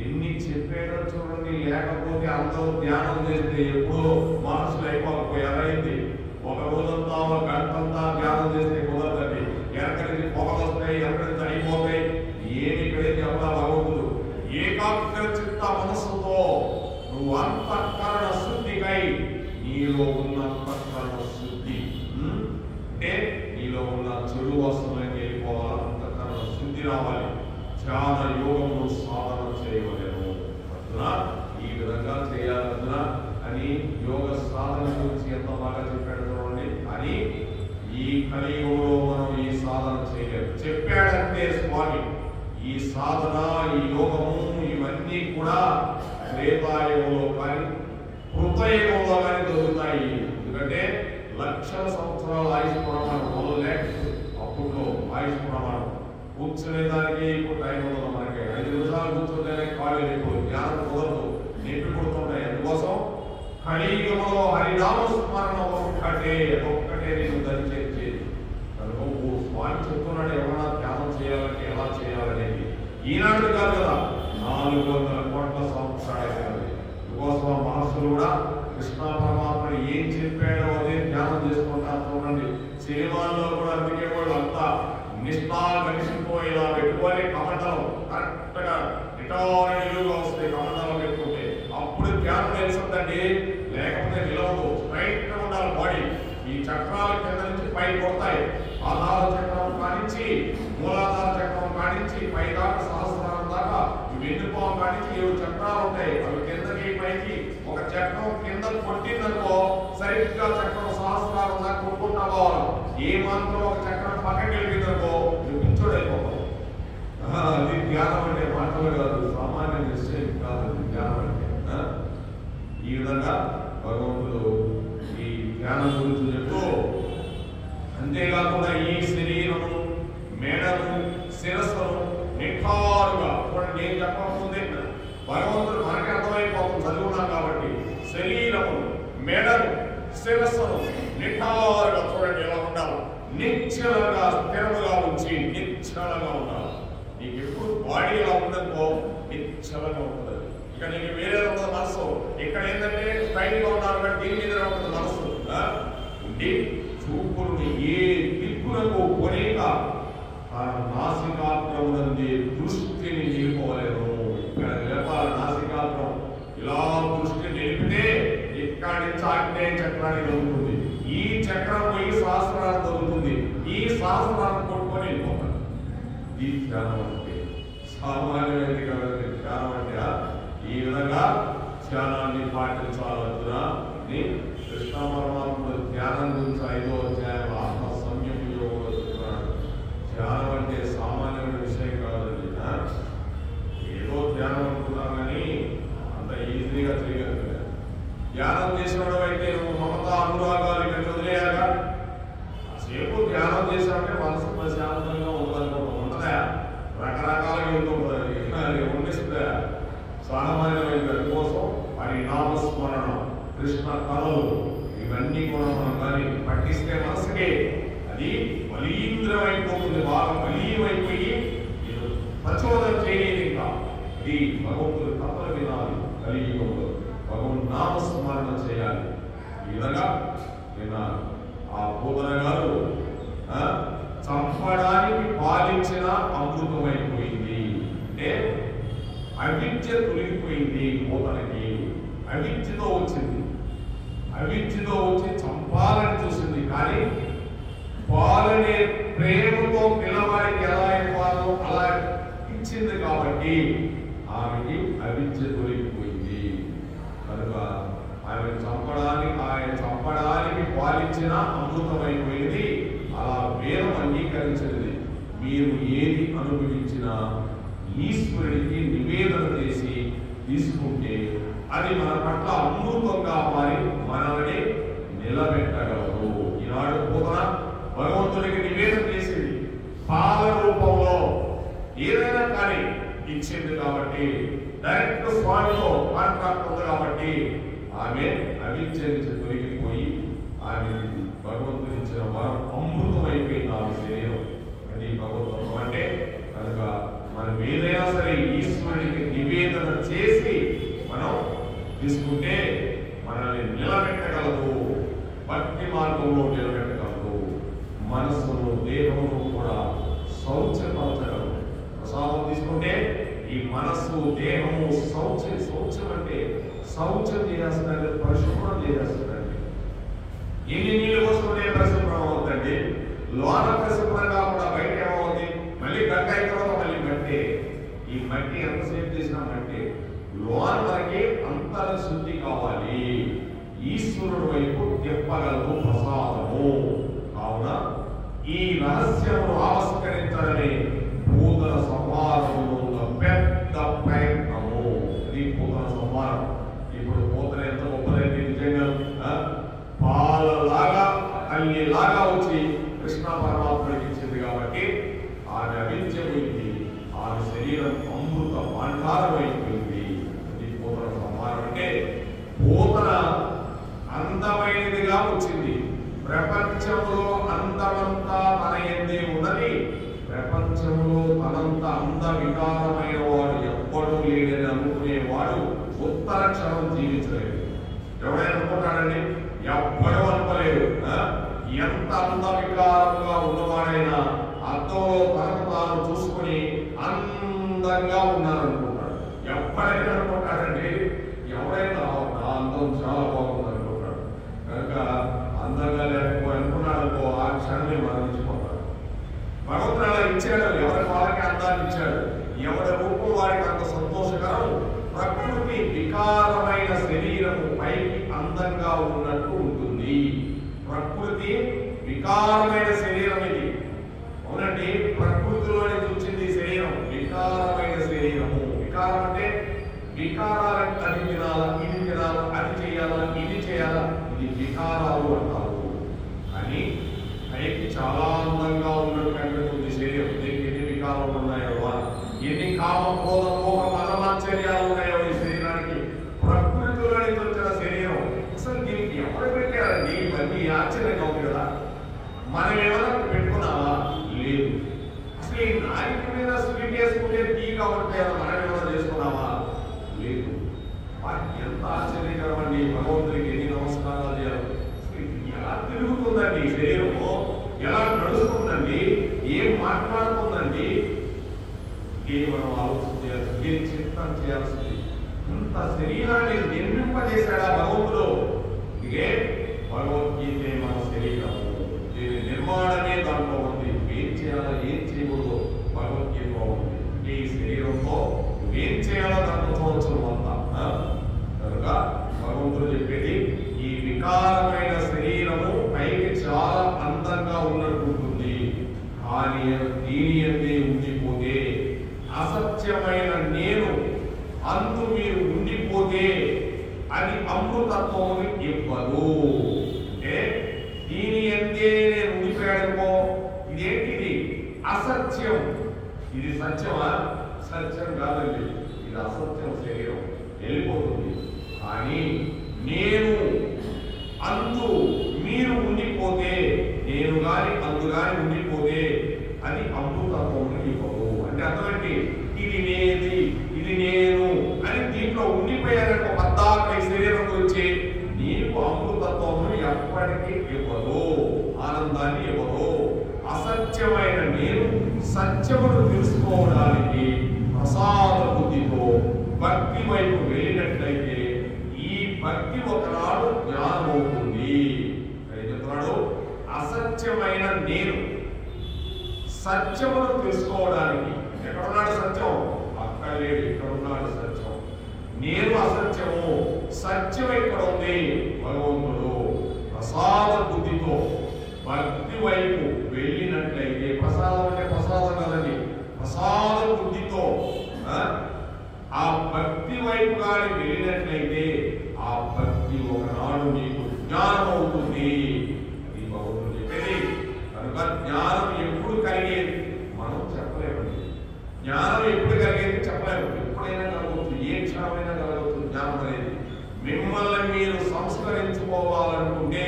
ఎన్ని చెప్పాడో చూడండి. లేకపోతే అందరూ ధ్యానం చేస్తే ఎప్పుడో మనసులు అయిపోకపోయారైంది. ఒక రోజంతా ఒక గంటంతా ధ్యానం చేస్తే కుదరదండి. ఎక్కడి నుంచి పొగలు వస్తాయి, ఎక్కడి నుంచి అయిపోతాయి, ఏమి ఇక్కడే చెప్పా భగవంతుడు. ఏకాగ్ర చిత్త మనస్సుతో నువ్వు అంతఃకరణ శుద్ధికై నీలో ఉన్న అంతఃకరణ శుద్ధి అంటే నీలో ఉన్న చెడు వస్తువులకి వెళ్ళిపోవాలి, అంతకన్నా శుద్ధి రావాలి, ధ్యాన యోగమును సాధన చేయవలేను అర్జున. ఈ విధంగా చేయాలి అర్జున అని యోగ సాధన గురించి ఎంత బాగా చెప్పాడు చూడండి. అని ఈ కలియుగంలో మనం ఈ సాధన చేయలేము. చెప్పాడంటే స్వామి ఈ సాధన, ఈ యోగము ఇవన్నీ కూడా త్రేతాయుగంలో కానీ కృతయుగంలో కానీ దొరుకుతాయి. ఎందుకంటే లక్షల సంవత్సరాల ఆయుష్ ప్రమాణం మొదలే. అప్పుడులో ఆయుష్ ప్రమాణం కూర్చునేదానికి ఇప్పుడు టైం ఉండదు. మనకి 5 నిమిషాలు కూర్చుంటేనే కాళ్ళు ఎక్కువ జ్ఞానం కుదరదు, నొప్పి పుడుతుంటాయి. అందుకోసం కలియుగంలో హరినామ స్మరణ ఒక్కటే నేను ధరించేది. కనుక స్వామి చెప్తున్నాడు ఎవరైనా ధ్యానం చేయాలంటే ఎలా చేయాలనేది. ఈనాడు కాదు కదా, 400 కోట్ల సంవత్సరాలు. అందుకోసం మహర్షులు కూడా కృష్ణ పరమాత్ముడు ఏం చెప్పాడో అదే ధ్యానం చేసుకుంటారు. చూడండి సినిమాల్లో కూడా అందుకే వాళ్ళు అంతా నిష్ఠాగనిషంతో ఇలా పెట్టుకొని కమండలం కరెక్ట్గా నిటారుగా వస్తాయి. కమండలం పెట్టుకుంటే అప్పుడు ధ్యానం తెలుస్తుందండి. లేకపోతే నిలవదు, స్ట్రైట్ గా ఉండాలి బాడీ. ఈ చక్రాల కింద నుంచి పై కొడతాయి. ఆధార చక్రం కానించి మూలాధార చక్రం కానించి పై దాకా సహస్రారం దాకా వెన్నుపాం కానించి 7 చక్రాలు ఉంటాయి. అవి కిందకి పైకి ఒక చక్రం కింద కొట్టిందనుకో సరిగ్గా చక్రం సహస్రారం దాకా కొట్టుకుంటా పోవాలి. ఏ మాత్రం ఒక చక్రం పక్కకి వెళ్ళిందనుకో నువ్వు కూర్చోడైపోతావు. అది ధ్యానం అంటే మాటలు కాదు, సామాన్య నిశ్చయం కాదు ధ్యానం అంటే. ఈ విధంగా భగవంతుడు ఈ ధ్యానం గురించి చెప్తూ, అంతేకాకుండా ఈ శరీరము, మేడము, శిరస్సును నిఖారుగా చూడండి. నేను చెప్పకపోతే భగవంతుడు మనకి అర్థమైపోతుంది చదువున్నాం కాబట్టి. శరీరము, మెడను, శిరస్సును నిఖారుగా చూడండి ఎలా ఉండాలి. నిశ్చలంగా స్థిరముగా ఉంచి నిశ్చలంగా ఉండాలి. నీకు ఎప్పుడు బాడీ ఎలా ఉందనుకో నిశ్చలంగా ఉంటుంది. ఇక నీకు వేరే ఉంటుంది మనసు. ఇక్కడ ఏంటంటే స్ట్రైట్ గా ఉన్నారు కానీ దీని మీద ఉంటుంది మనసు. ఉండి చూపుని ఏ దిక్కులకు కొనేక నాసికాగ్రమునంది దృష్టిని నిలుపుకోలేరు. ఇక్కడ నిలపాలి నాసికాగ్రం. ఇలా దృష్టి నిలిపితే ఇక్కడి నుంచి ఆగ్నేయ చక్రానికి దొరుకుతుంది. ఈ చక్రం ఈ సహస్రాలు దొరుకుతుంది. ఈ సహస్రాలను కొట్టుకొని వెళ్ళిపోతారు. ఈ ధ్యానం అంటే సామాన్యమైనది కాదండి. ధ్యానం అంటే ఈ విధంగా ధ్యానాన్ని పాటించాలన్నా కృష్ణ పరమాత్ముడు ధ్యానం గురించి 5వ అధ్యాయం ఆత్మ సంయమ యోగంలో చెప్తున్నాడు. ధ్యానం అంటే సామాన్యమైన విషయం కాదండి. ఏదో ధ్యానం అనుకున్నాం కానీ అంత ఈజీగా చేయగలుగుతుంది. ధ్యానం చేసినప్పుడు అయితే నువ్వు మమత అనురాగాలు ఇవన్నీ వదిలేయాగా. సేపు ధ్యానం చేసామంటే మనసు ప్రశాంతంగా ఉంటుందా? రకరకాలుగా ఉంటుంది, ఉండిస్తుందా? సామాన్యమైన దానికోసం వారి నామస్మరణ, కృష్ణ కళలు ఇవన్నీ కూడా మనం కానీ పట్టిస్తే మనసుకే అది బలీంద్రమైపోతుంది. బాగా బలీయమైపోయి ప్రచోదనం చేయలేదు. ఇంకా అది భగవంతుడు కథలు వినాలి. కలియుగంలో భగవంతు నామస్మరణ చేయాలి. ఈ విధంగా నిన్న ఆ బోధన గారు చంపడానికి పాలించిన అమృతమైపోయింది. అంటే అవిద్య తొలగిపోయింది. బోధనకి అవిద్యతో వచ్చింది. అవిద్యతో వచ్చి చంపాలని చూసింది. కానీ పాలనే ప్రేమతో పిల్లవాడికి ఎలా ఇవ్వాలో అలా ఇచ్చింది కాబట్టి ఆమెకి అవిద్య తొలగిపోయింది. కనుక ఆయన చంపడానికి పాలించిన అమృతమైపోయింది. అలా వేదం అంగీకరించినది. మీరు ఏది అనుభవించినా ఈశ్వరుడికి నివేదన చేసి తీసుకుంటే అది మన పట్ల అమృతంగా మారి మనల్ని నిలబెట్టగలరు. ఈనాడు బోధన భగవంతుడికి నివేదన చేసింది. పాల రూపంలో ఏదైనా కానీ ఇచ్చింది కాబట్టి డైరెక్ట్ స్వామితో కాంట్రాక్ట్ ఉంది కాబట్టి ఆమె అవిద్య నుంచి తొలగిపోయి ఆమె భగవంతుడు ఇచ్చిన వరం అమృతమైపోయింది. ఆమె శరీరం అది భగవంతుడు అంటే కనుక మనం ఏదైనా సరే ఈశ్వరుడికి నివేదన చేసి మనం తీసుకుంటే మనల్ని నిలబెట్టగలదు. భక్తి మార్గంలో నిలబెట్టగలదు. మనస్సును దేహమును కూడా శౌచపరచగలదు. ప్రసాదం తీసుకుంటే ఈ మనస్సు దేహము శౌచం అంటే శౌచం చేస్తుందండి, పరిశుభ్రం చేస్తుందండి. ఎన్ని నీళ్ళు పోసుకుంటే పరిశుభ్రం అవుతుందండి. లోన పరిశుభ్రంగా కూడా బయట ఏమవుతుంది, మళ్ళీ గంట అయిన తర్వాత మళ్ళీ మట్టి. ఈ మట్టి ఎంతసేపు చేసినా మట్టి. లోన మనకి అంతర శుద్ధి కావాలి. ఈశ్వరుడు వైపు తిప్పగలదు ప్రసాదము. కావున ఈ రహస్యమును ఆవిష్కరించడమే పూతన సంహారములో ఉన్న పెద్ద ప్రయత్నము. ఇది పూతన సంహారం. ఇప్పుడు పూతన ఎంత గొప్పదైతే నిజంగా పాలలాగా తల్లిలాగా వచ్చి కృష్ణ పరమాత్మకి ఇచ్చింది కాబట్టి ఆమె అవిద్యమైంది. ఆమె శరీరం అమృత భాండారం అయిపోయింది. ఇది పూతన సంహారం. అంటే పూతన అందమైనదిగా వచ్చింది. ప్రపంచంలో అందమంతా తన యందే ఉన్నది. ప్రపంచంలో తనంత అంద వికారమైన వాడు ఎవ్వడూ లేడని అనుకునేవాడు ఉత్తర క్షణం జీవించలేదు. ఎవరైనా అనుకుంటాడండి? ఎవ్వడూ అనుకోలేదు. ఎంత అంద వికారంగా ఉన్నవాడైనా అద్దంలో తనకు తాను చూసుకుని అందంగా ఉన్నారనుకుంటాడు. ఎవ్వడైనా అనుకుంటాడండి? ఎవరైనా నా అందం చాలా బాగుంది అనుకుంటాడు. కనుక అందంగా లేకపోయి అనుకున్నాడు ఆ క్షణమే మరణించిపోతాడు. భగవంతుడు అలా ఇచ్చాడు. ఎవరి వాళ్ళకి అందాన్ని ఇచ్చాడు. ఎవరి రూపం వారికి అంత సంతోషకరం. ప్రకృతి వికారమైన శరీరము పైకి అందంగా ఉన్నట్టు ఉంటుంది. ప్రకృతి వికారమైన శరీరం ఇది. అవునండి, ప్రకృతిలోనే వచ్చింది శరీరం. వికారమైన శరీరము. వికారం అంటే వికారాలకు అది తినాలా, ఇది తినాలా, అది చేయాలా, ఇది చేయాలా, ఇది వికారాలు అంటారు. కానీ పైకి చాలా అందంగా ఉన్నట్టు కనిపిస్తుంది శరీరం. దీనికి ఎన్ని వికారాలు ఉన్నాయో, ఎన్ని కామ క్రోధ మోహ మదమాశ్చర్యాలు ఉన్నాయో ఈ శరీరానికి. ప్రకృతిలోని వచ్చిన శరీరం. అసలు దీనికి ఎవరు పెట్టారండి? ఇవన్నీ ఆశ్చర్యంగా ఉంది కదా. మనం ఏమైనా పెట్టుకున్నావా? లేదు. అసలు ఈ నాయకు మీద స్వీట్ వేసుకుంటే టీగా ఉంటాయో మనం ఏమైనా చేసుకున్నావా? లేదు. ఎంత ఆశ్చర్యకరం అండి. భగవంతుడికి ఎన్ని నమస్కారాలు చేయాలి. ఎలా తిరుగుతుందండి ఈ శరీరము? ఎలా నడుస్తుందండి? ఏం మాట్లాడుతుందండి? మనం ఆలోచన చేయాల్సింది, చింతన చేయాల్సింది. ఇంత శరీరాన్ని నిర్మింపజేశాడా భగవంతుడు? ఇదే భగవద్గీతే మన శరీరము. దీని నిర్మాణమే దాంట్లో ఉంది. ఏం చేయాలో ఏం చేయకూడదు భగవద్గీతలో ఉంది. ఈ శరీరంతో ఏం చేయాలో దాంట్లో చూడవచ్చు అంతా. కనుక భగవంతుడు చెప్పేది ఈ వికారమైన శరీరము పైకి చాలా అందంగా ఉన్నట్టుంటుంది. కానీ దీని అందే ఉండిపోతే, అసత్యమైన నేను అందు మీరు ఉండిపోతే అది అమృతత్వముని ఇవ్వదు. అంటే దీని అందే నేను ఉండిపోయాడనుకో, ఇదేంటిది? అసత్యం. ఇది సత్యమా? సత్యం కాదండి. ఇది అసత్యం. శరీరం వెళ్ళిపోతుంది. కానీ నేను అందు మీరు ఉండిపోతే, నేను గాని అందు గాని ఉండిపోతే అది అమృతత్వం ఇవ్వదు. అంటే అర్థమేంటి? ఇది నేది, ఇది నేను అని దీంట్లో ఉండిపోయారనుకో పద్దాక ఈ శరీరం గురించి, నీకు అమృతత్వం ఎప్పటికీ ఇవ్వదు, ఆనందాన్ని ఇవ్వదు. అసత్యమైన నేను సత్యమును తెలుసుకోవడానికి ప్రసాద బుద్ధితో భక్తి వైపు వెళ్ళినట్లయితే ఈ భక్తి ఒకనాడు జ్ఞానం అవుతుంది. చెప్తున్నాడు, అసత్యమైన నేను సత్యమును తెలుసుకోవడానికి. ఎక్కడున్నాడు సత్యం? అక్కడ లేడు, ఇక్కడ ఉన్నాడు సత్యం. నేను అసత్యము, సత్యం ఎక్కడ ఉంది? భగవంతుడు. ప్రసాద బుద్ధితో భక్తి వైపు వెళ్ళినట్లయితే, ప్రసాదం అంటే ప్రసాదం కదండి, ప్రసాద బుద్ధితో ఆ భక్తి వైపు కానీ వెళ్ళినట్లయితే ఆ భక్తి ఒకనాడు నీకు జ్ఞానం అవుతుంది. అది భగవంతుడు చెప్పేది. కనుక జ్ఞానం ఎప్పుడు కలిగేది మనం చెప్పలేమండి. జ్ఞానం ఎప్పుడు కలిగేది చెప్పలేము. ఎప్పుడైనా కలగవచ్చు, ఏ క్షణమైనా కలగవచ్చు జ్ఞానం అనేది. మిమ్మల్ని మీరు సంస్కరించుకోవాలనుకుంటే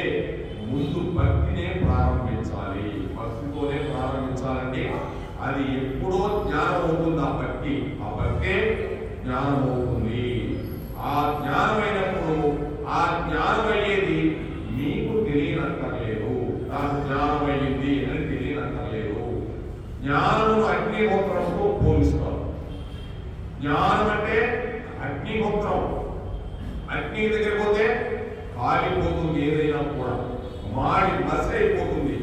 ముందు భక్తినే ప్రారంభించాలి. భక్తితోనే ప్రారంభించాలండి. అది ఎప్పుడో జ్ఞానం అవుతుంది. ఆ భక్తి, ఆ భక్తే జ్ఞానం అవుతుంది. ఆ జ్ఞానమైనప్పుడు ఆ జ్ఞానం అయ్యేది మీకు తెలియనక్కర్లేదు. నాకు జ్ఞానం అయ్యింది అని తెలియనక్కర్లేదు. జ్ఞానము అగ్నిహోత్రంతో పోలిస్తారు. జ్ఞానం అంటే అగ్నిహోత్రం. అగ్ని దగ్గర పోతే కాలిపోతుంది, ఏదైనా కూడా మాడి మసైపోతుంది.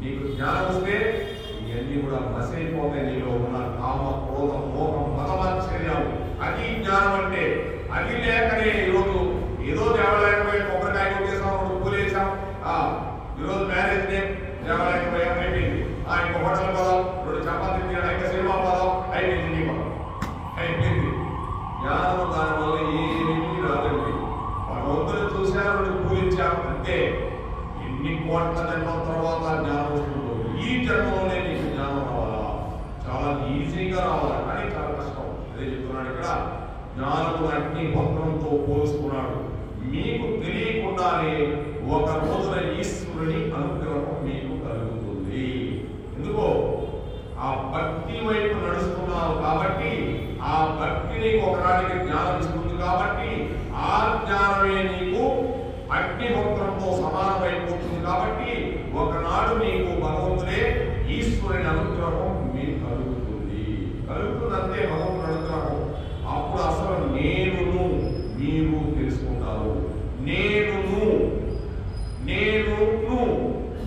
నీకు జ్ఞానం మసైపోతే నీలో ఉన్న కామ క్రోధ మోహం మతమాశ్చర్యాలు. అది జ్ఞానం అంటే. అది లేకనే ఈరోజు ఏదో దేవాలయం పోయి కొబ్బరికాయ కొట్టేసాం, పూలు వేసాం, ఈరోజు మ్యారేజ్ డే దేవాలయం పోయాం, అయిపోయింది. ఇంకో హోటల్ పోదాం, 2 చపాతీ తినడం, ఇంకా సినిమా పోదాం, అయిపోయింది. అయిపోయింది. జ్ఞానం దానివల్ల ఏమీ రాదండి. భగవంతుని చూశారు, 2 పూలు ఇచ్చాం, అంతే. ఎన్ని కోట్ల జన్మల తర్వాత జ్ఞానం వస్తుందో. ఈ జన్మలోనే నీకు జ్ఞానం రావాలా? చాలా ఈజీగా రావాలా, కానీ చాలా కష్టం. అదే చెప్తున్నాడు ఇక్కడ. జ్ఞానము అగ్ని భద్రంతో పోలుస్తున్నాడు. మీకు తెలియకుండానే ఒక రోజున ఈశ్వరుని అనుగ్రహం మీకు కలుగుతుంది. ఎందుకో ఆ భక్తి వైపు నడుస్తున్నావు కాబట్టి, ఆ భక్తి నీకు ఒకనాటికి జ్ఞానం ఇస్తుంది కాబట్టి, ఆ జ్ఞానమే నీకు అగ్నిహోత్రంతో సమానమైపోతుంది కాబట్టి, ఒకనాడు నీకు భగవంతుడే ఈశ్వరుని అనుగ్రహం మీకు కలుగుతుంది. కలుగుతుందంటే భగవంతుని అనుగ్రహం. అప్పుడు అసలు నేనును మీరు తెలుసుకుంటారు.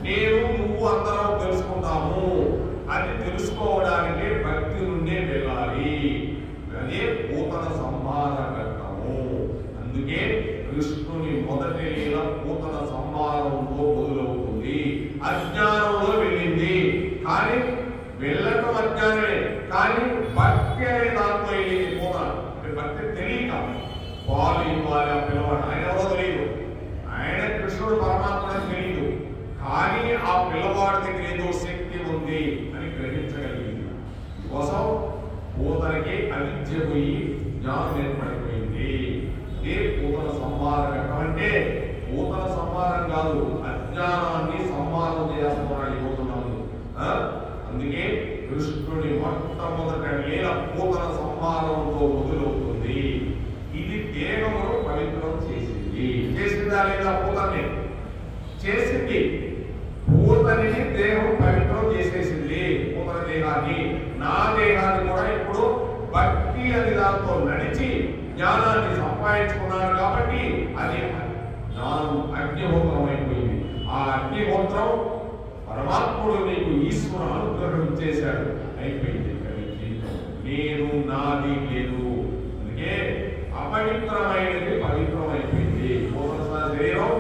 నేను నువ్వు అందరం తెలుసుకుంటాము. అది తెలుసుకోవడానికి భక్తి నుండే వెళ్ళాలి. అదే పూతన సంహార ఘట్టము. అందుకే కృష్ణుని మొదటి లీల పూతన సంహారంతో మొదలవుతుంది. అజ్ఞానంలో వెళ్ళింది, కానీ వెళ్ళటం అజ్ఞానమే, కానీ భక్తి అనే దాంట్లో వెళ్ళింది పూతన. అంటే భక్తి తెలియక పాలు ఇవ్వాలి ఆ పిల్లవాడు, ఆయన ఎవరో తెలియదు, ఆయన కృష్ణుడు పరమాత్మ తెలియదు, కానీ ఆ పిల్లవాడి దగ్గర ఏదో శక్తి ఉంది అని గ్రహించగలిగింది. కోసం పూతనకి అవిద్య పోయి జ్ఞానం ఏర్పడిపోయింది. ఇదే పూతన సంహార ఘట్టం. అంటే పూతన సంహారం కాదు, అజ్ఞానాన్ని సంహారం చేస్తున్నాడు ఈ పూతనాలు. అందుకే కృష్ణుడి మొట్టమొదట లీల పూతన సంహారంతో మొదలవుతుంది. ఇది దేహమును పవిత్రం చేసింది. చేసిందా లేదా? పూతని చేసింది. పూతని దేహం పవిత్రం చేసేసింది. పూతన దేహాన్ని, నా దేహాన్ని కూడా ఇప్పుడు భక్తి అని దాంతో నడిచి జ్ఞానాన్ని సంపాదించుకున్నాడు కాబట్టి అది జ్ఞానం అగ్నిహోత్రం అయిపోయింది. ఆ అగ్నిహోత్రం పరమాత్ముడు నీకు ఈశ్వర అనుగ్రహం చేశాడు, అయిపోయింది. నేను నాది లేదు. అందుకే అపవిత్రమైనది పవిత్రం అయిపోయింది. శరీరం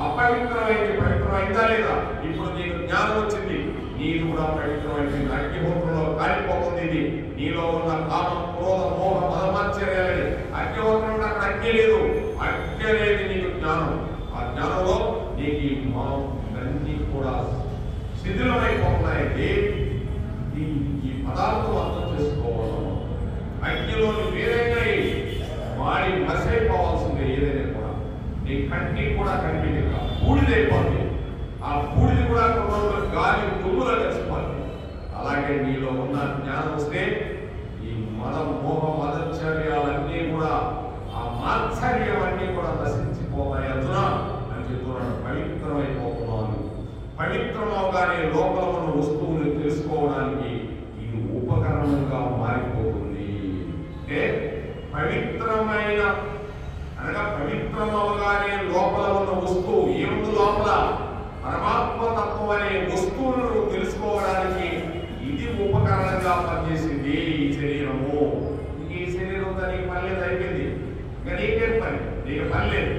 అపవిత్రమైనది పవిత్రమైందా లేదా? ఇప్పుడు నీకు జ్ఞానం వచ్చింది, నీరు కూడా పవిత్రమైపోయింది. అగ్నిహోత్రంలో కాలిపోతుంది. ఇది నీలో ఉన్న కామం క్రోధ మోహ మదమాశ్చర్యాలని. అగ్నిహోత్రం అక్కడ అగ్ని లేదు, అగ్ని అనేది నీకు జ్ఞానం. ఆ జ్ఞానంలో నీకు ఇవన్నీ కూడా శిథిలమైపోతున్నాయండి. ఈ పదార్థం అర్థం చేసుకోవడం. అగ్నిలోని వేరైనా వాడి మసైపోవాల్సిందే. ఏదైనా కూడా నీ కంటికి కూడా కనిపించే బూడిదైపోతుంది. ఆ బూడిది కూడా కొంత గాలి తుమ్ములో కలిసిపోతుంది. అలాగే నీలో ఉన్న జ్ఞానం వస్తే ఈ మద మోహ మదచర్యాలన్నీ కూడా, ఆ మాత్సర్యం అన్నీ కూడా నశించిపోతాయి. అర్జున అని చెప్తున్నాడు. పవిత్రమైపోతున్నాను. పవిత్రం అవగానే లోపల ఉన్న వస్తువుని తెలుసుకోవడానికి ఇది ఉపకరణంగా మారిపోతుంది. అంటే పవిత్రమైన అనగా పవిత్రం అవగానే లోపల ఉన్న వస్తువు ఏముంది? లోపల పరమాత్మతత్వం అనే వస్తువులను తెలుసుకోవడానికి ఇది ఉపకరణంగా పనిచేసింది ఈ శరీరము. ఈ శరీరం దానికి పని లేదు, అయిపోయింది. ఇంకా నీకేం పని? నీకు పని లేదు,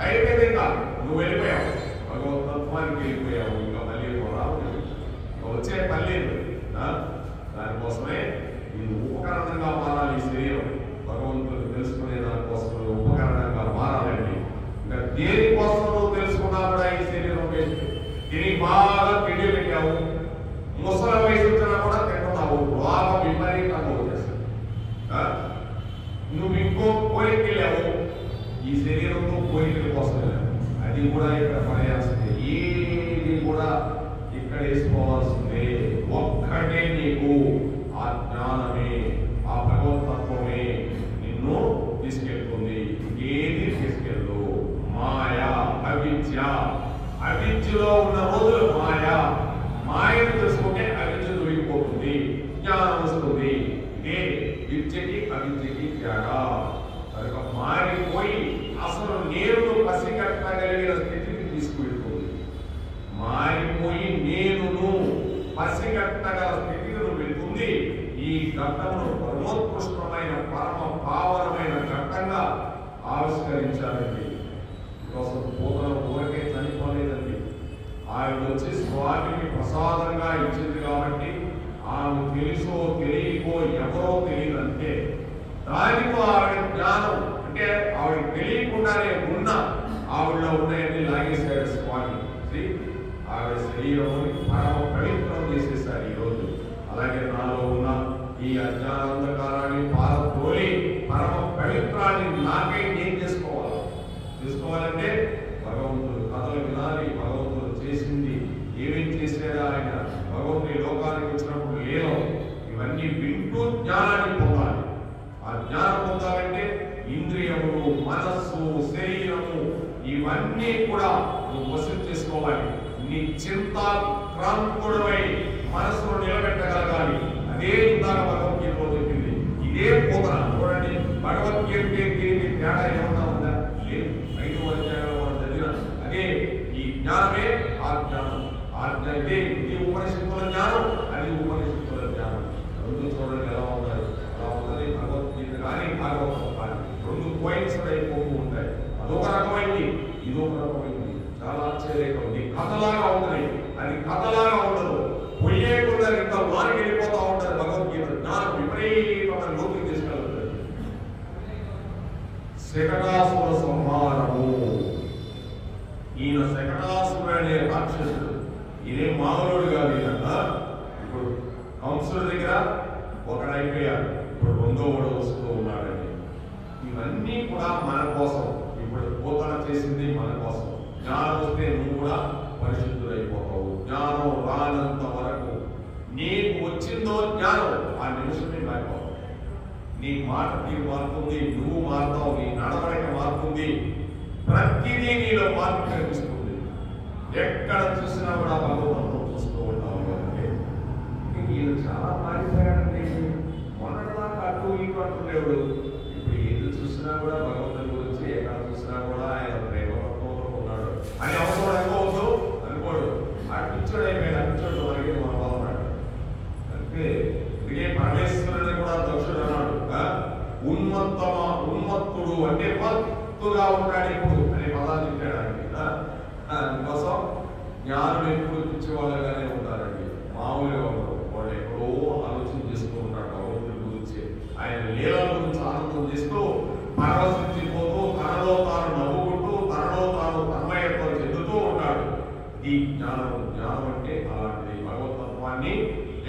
అయిపోయింది. ఇంకా నువ్వు వెళ్ళిపోయావు, భగవతత్వానికి వెళ్ళిపోయావు. ఇంకా మళ్ళీ రావు, వచ్చే పని లేదు. దానికోసమే ఇది ఉపకరణంగా మారాలి. ఈ శరీరం భగవంతుడు తెలుసుకునే దానికోసం ఉపకరణంగా మారాలండి. ఇంకా దేనికోసం నువ్వు తెలుసుకున్నా కూడా ఈ శరీరం వేస్ట్. దీనికి బాగా తిండి పెట్టావు, ముసలి వయసు వచ్చినా కూడా తింటున్నావు, బాగా విపరీతంగా వచ్చేస్తావు. నువ్వు ఇంకో కోరికకి వెళ్ళావు, ఈ శరీరంతో కోరికల కోసం అది కూడా ఇక్కడ పడేయాల్సిందే. ఏది కూడా ఇక్కడ వేసుకోవాల్సిందే. ఒక్కటే నీకు ఆ జ్ఞానమే, ఆ భగవతత్వమే నిన్ను తీసుకెళ్తుంది. ఏది తీసుకెళ్ళు? మాయా, అవిద్య. అవిద్యలో ఉన్న రోజులు మాయా. మాయను తెలుసుకుంటే అవిద్య దొరికిపోతుంది, జ్ఞానం వస్తుంది. ఇదే విద్యకి అవిద్యకి తేడా. కనుక మారిపోయి అసలు నేను పసిగట్టగలిగిన స్థితికి తీసుకువెళ్తుంది. మారిపోయి నేను పసిగట్టగల స్థితికి ఘట్టమును పరమోత్కృష్టమైన పరమ పావనమైన ఘట్టంగా ఆవిష్కరించారండి. కోసం పోతన ఊరకే చనిపోలేదండి. ఆయన వచ్చి స్వామిని ప్రసాదంగా ఇచ్చింది కాబట్టి ఆమె తెలుసో తెలియకో ఎవరో తెలియదంటే దానితో ఆవిడ జ్ఞానం అంటే ఆవిడ తెలియకుండానే ఉన్న ఆవిడలో ఉన్నాయని లాగేశాడు స్వామి. ఆవిడ శరీరముని పరమ పవిత్రం చేసేసారు ఈరోజు. అలాగే నాలో ఉన్న ఈ అజ్ఞానాంధకారాన్ని పారద్రోలి పరమ పవిత్రాన్ని నాకై ఏం చేసుకోవాలంటే భగవంతుడు కథలు వినాలి. భగవంతుడు చేసింది ఏమేం చేశాడు, ఆయన భగవంతుడి లోకానికి వచ్చినప్పుడు లేదో ఇవన్నీ వింటూ జ్ఞానాన్ని పొందాలి. ఆ జ్ఞానం పొందాలంటే ఇంద్రియములు, మనస్సు, శరీరము ఇవన్నీ కూడా నువ్వు వసూలు చేసుకోవాలి. నీ చింత క్రాంతుడమై మనసును నిలబెట్టగలగాలి. అదే ఇందాక భగవద్గీతలో చెప్పింది. ఇదే పోతన చూడండి. భగవద్గీతకి దీనికి తేడా ఏమన్నా ఉందా? లేదు. 5వ అధ్యాయంలో మనం చదివిన అదే ఈ జ్ఞానమే ఆ జ్ఞానం. ఇదే ఇది ఉపనిషత్తుల జ్ఞానం, అది ఉపనిషత్తుల జ్ఞానం. రెండు చూడండి ఎలా ఉన్నాయి. అలా ఉన్నది భగవద్గీత కానీ భాగవతం కానీ రెండు కోయిన్సైడ్ అయిపోతూ ఉంటాయి. అదొక రకమైంది, ఇదొక రకమైంది. చాలా ఆశ్చర్యంగా ఉంది. కథలాగా ఉంటుంది, అది కథలాగా ఉండదు. పొయ్యేకుండా ఇంత వారికి వెళ్ళిపోతూ ఉంటుంది. భగవద్గీత జ్ఞానం విపరీతమైన లోతుకి తీసుకెళ్తుంది. శకటాసుర సంహారము. ఈయన శకటాసురుడు అనే రాక్షసుడు. ఇదే మామూలుడు కాదు. ఇప్పుడు కంసుడి దగ్గర ఒకడైపోయాడు, ఇప్పుడు రెండో వాడు వస్తూ ఉన్నాడండి. ఇవన్నీ కూడా మన కోసం. ఇప్పుడు పోతన చేసింది మన కోసం. జ్ఞానం వస్తే నువ్వు కూడా పరిశుద్ధుడైపోతావు. జ్ఞానం రానంత వరకు నీకు వచ్చిందో జ్ఞానం ఆ నిమిషమే మారిపోతావు. నీ మాట తీరు మారుతుంది, నువ్వు మారుతావు, నీ నడవడిక మారుతుంది, ప్రతిదీ నీలో మార్పు కనిపిస్తుంది. ఎక్కడ చూసినా కూడా భగవంతుడు చూస్తూ ఉంటావు. అంటే ఈయన చాలా మారిపోయాడండి. మొన్నటిదాకా అటు ఇటు అంటున్నాడు. ఇప్పుడు ఏది చూసినా కూడా భగవంతుడి గురించి, ఎక్కడ చూసినా కూడా ఆయన ప్రేమతత్వంలో ఉన్నాడు అని అవసరం అనుకోడు. ఆ పిచ్చోడు అయిపోయాడు. ఆ పిచ్చోడు మనకి మన బాగున్నాడు. అంటే ఇదే పరమేశ్వరుని కూడా దక్షుడు అన్నాడు. ఉన్మత్తుడు అంటే మత్తుగా ఉంటాడు ఇప్పుడు అనే పదాలు చెప్పాడు ఆయనకి. అందుకోసం జ్ఞానులు ఎప్పుడు పిచ్చివాళ్ళగానే ఉంటారండి. మామూలుగా ఉండరు. వాళ్ళు ఎక్కడో ఆలోచన చేస్తూ ఉంటారు భగవంతుడి గురించి, ఆయన లీలల గురించి ఆనందం చేస్తూ పరవశించిపోతూ తనలో తాను నవ్వుకుంటూ తనలో తాను తన్మయత్వం చెందుతూ ఉంటాడు. ఈ జ్ఞానం అంటే అలాంటి భగవతత్వాన్ని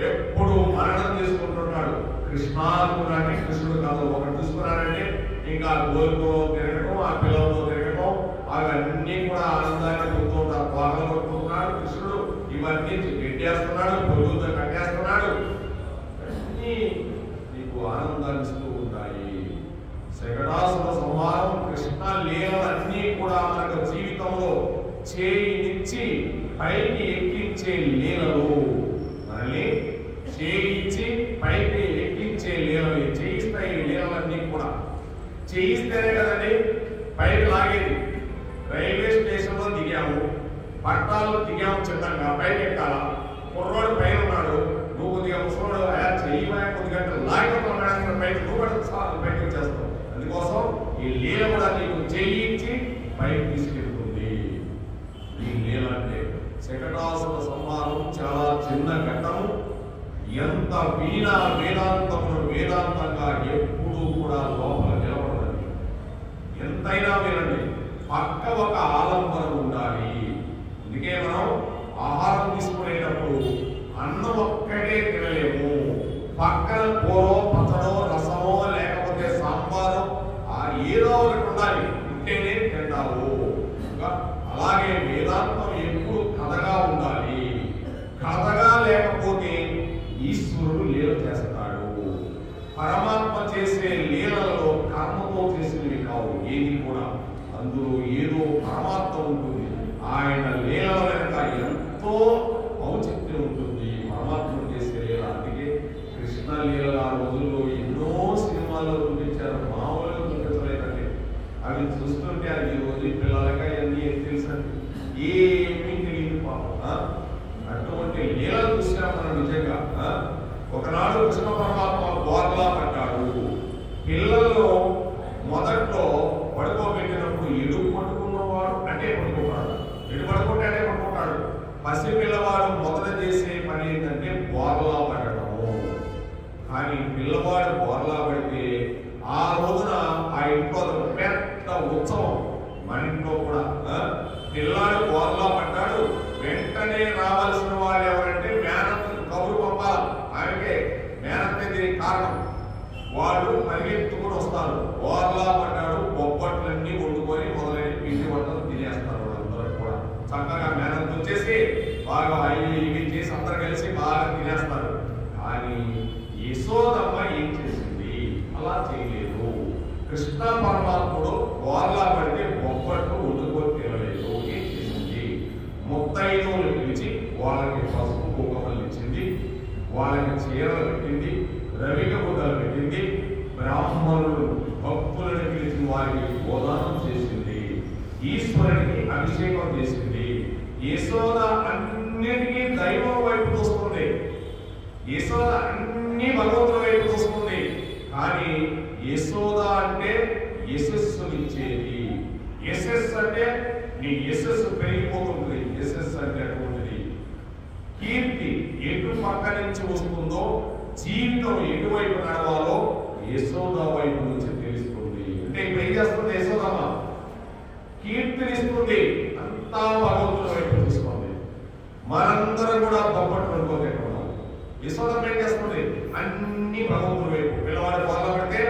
ఎప్పుడు మరణం చేసుకుంటున్నాడు. కృష్ణార్జునుడు కృష్ణుడు కాదు. ఒకటి చూసుకున్నాడంటే ఇంకా గోలుతో తిరగటం, ఆ పిల్లలతో తిరగటం, అవన్నీ కూడా ఆనందాన్ని పొందుతూ ఉంటారు. కోరలు కొట్టుకుంటున్నాడు కృష్ణుడు. ఇవన్నీ గెట్టేస్తున్నాడు, పొరుగుతో కట్టేస్తున్నాడు. అన్నీ నీకు ఆనందాన్ని ఇస్తూ ఉంటాయి. శకటాసుర సంహారం కృష్ణ లీలలన్నీ కూడా మనకు జీవితంలో చేయినిచ్చి పైకి ఎక్కించే లీలలు. మనల్ని చేయించి పైకి ఎక్కించే లీలలు చేయిస్తాయి. లీలలన్నీ కూడా చేయిస్తేనే కదండి పైకి లాగేది. రైల్వే స్టేషన్ లో దిగాము, పట్టాలు దిగాము, చిన్నగా పైకి ఎక్కాలా. కుర్రోడు పైన ఉన్నాడు, నువ్వు కొద్దిగా ముసలోడు అయా చెయ్యి కొద్దిగా లాగేస్తున్నాడు పైకి, నువ్వు కూడా చాలా పైకి వచ్చేస్తావు. అందుకోసం ఈ లీల కూడా నీకు చేయించి పైకి తీసుకెళ్తుంది. ఈ లీల అంటే శకటాసుర సంహారం చాలా చిన్న ఘట్టము. ఎంత వీణా వేదాంతమును వేదాంతంగా ఎప్పుడూ కూడా లోపల నిలబడదండి. ఎంతైనా వినండి, పక్క ఒక ఆలంబనం ఉండాలి. అందుకే మనం ఆహారం తీసుకునేటప్పుడు అన్నం ఒక్కటే తినలేము. పక్కన కూరో పచ్చడో రసమో లేకపోతే సాంబారో ఏదో ఒకటి ఉండాలి, ఉంటేనే తింటావు. అలాగే వేదాంతం ఎప్పుడు కథగా ఉండాలి. కథగా లేకపోతే ఈశ్వరుడు లీల చేస్తాడు. పరమాత్మ చేసే లీలలలో కర్మతో చేసినవి కావు ఏది కూడా. అందులో ఏదో పరమాత్మ ఉంటుంది. ఆయన లీలల వెనక ఎంతో ఔచిత్యం ఉంటుంది. పరమాత్మ చేసే లీల. అందుకే కృష్ణ లీలల రోజుల్లో ఎన్నో సినిమాల్లో చూపించారు. మామూలుగా చూపించలేదండి. అవి చూస్తుంటే అది రోజు పిల్లలకి అన్ని తెలుసండి, ఏమీ తెలియదు పాపం. అటువంటి లీలలు చూసినా మనం నిజంగా ఒకనాడు కృష్ణ పరమాత్మ బోర్లా పడ్డాడు. పిల్లల్లో మొదట్లో పడుకోబెట్టినప్పుడు ఎడు పట్టుకున్నవాడు అంటే పడుకుంటాడు, ఎడు పడుకుంటే అంటే పడుకుంటాడు. పసి పిల్లవాడు మొదట చేసే పని ఏంటంటే బోర్లా పడటము. కానీ పిల్లవాడు బోర్లా పడితే ఆ రోజున ఆ ఇంట్లో పెద్ద ఉత్సవం. మన ఇంట్లో కూడా పిల్లాడు బోర్లా పడ్డాడు, వెంటనే రావాల్సిన వాళ్ళు ఎవరంటే మేనత్తకు కబురు పంపాలి. ఆమెకే మేనత్తే దీనికి కారణం. వాళ్ళు పరిగెత్తుకుని వస్తారు. బోర్లా పడ్డాడు, బొబ్బట్లన్నీ వండుకొని మొదలైన పిండి వంటలు తినేస్తారు. వాళ్ళందరూ కూడా చక్కగా మేనత్త వచ్చేసి బాగా అవి ఇవి చేసి అందరు కలిసి బాగా తినేస్తారు. కానీ యశోదమ్మ ఏం చేసింది? అలా చేయలేదు. కృష్ణ పరమాత్ముడు బోర్లా పడితే బొబ్బట్లు వండుకొని తినలేదు. ఏం చేసింది? ముత్తైదువులు పిలిచి వాళ్ళకి పసుపు కుంకుమలు ఇచ్చింది, వాళ్ళకి చీరలు పెట్టింది, రవిక బుద్ధలు పెట్టింది, బ్రాహ్మణులు భక్తులను పిలిచి వారికి బోధనం చేసింది, ఈశ్వరునికి అభిషేకం చేసింది. యశోద అన్నిటికీ దైవం వైపు చూస్తుంది, యశోద అన్ని భగవంతుల వైపు చూస్తుంది. కానీ యశోద అంటే యశస్సునిచ్చేది. యశస్సు అంటే నీ యశస్సు పెరిగిపోతుంది. యశస్సు అంటే అటువంటిది. కీర్తి ఎటు పక్క నుంచి వస్తుందో, జీవితం ఎటువైపు నడవాలో యశోద వైపు నుంచి తెలుస్తుంది. అంటే ఇప్పుడు ఏం చేస్తుంది యశోదమ్మ? కీర్తినిస్తుంది, అంతా భగవంతుల వైపు చూస్తుంది. మనందరం కూడా బొబ్బట్లు అనుకోలేకున్నాం. యశోదమ్మ ఏం చేస్తుంది? అన్ని భగవంతుల వైపు. పిల్లవాడు బోర్లా పడితే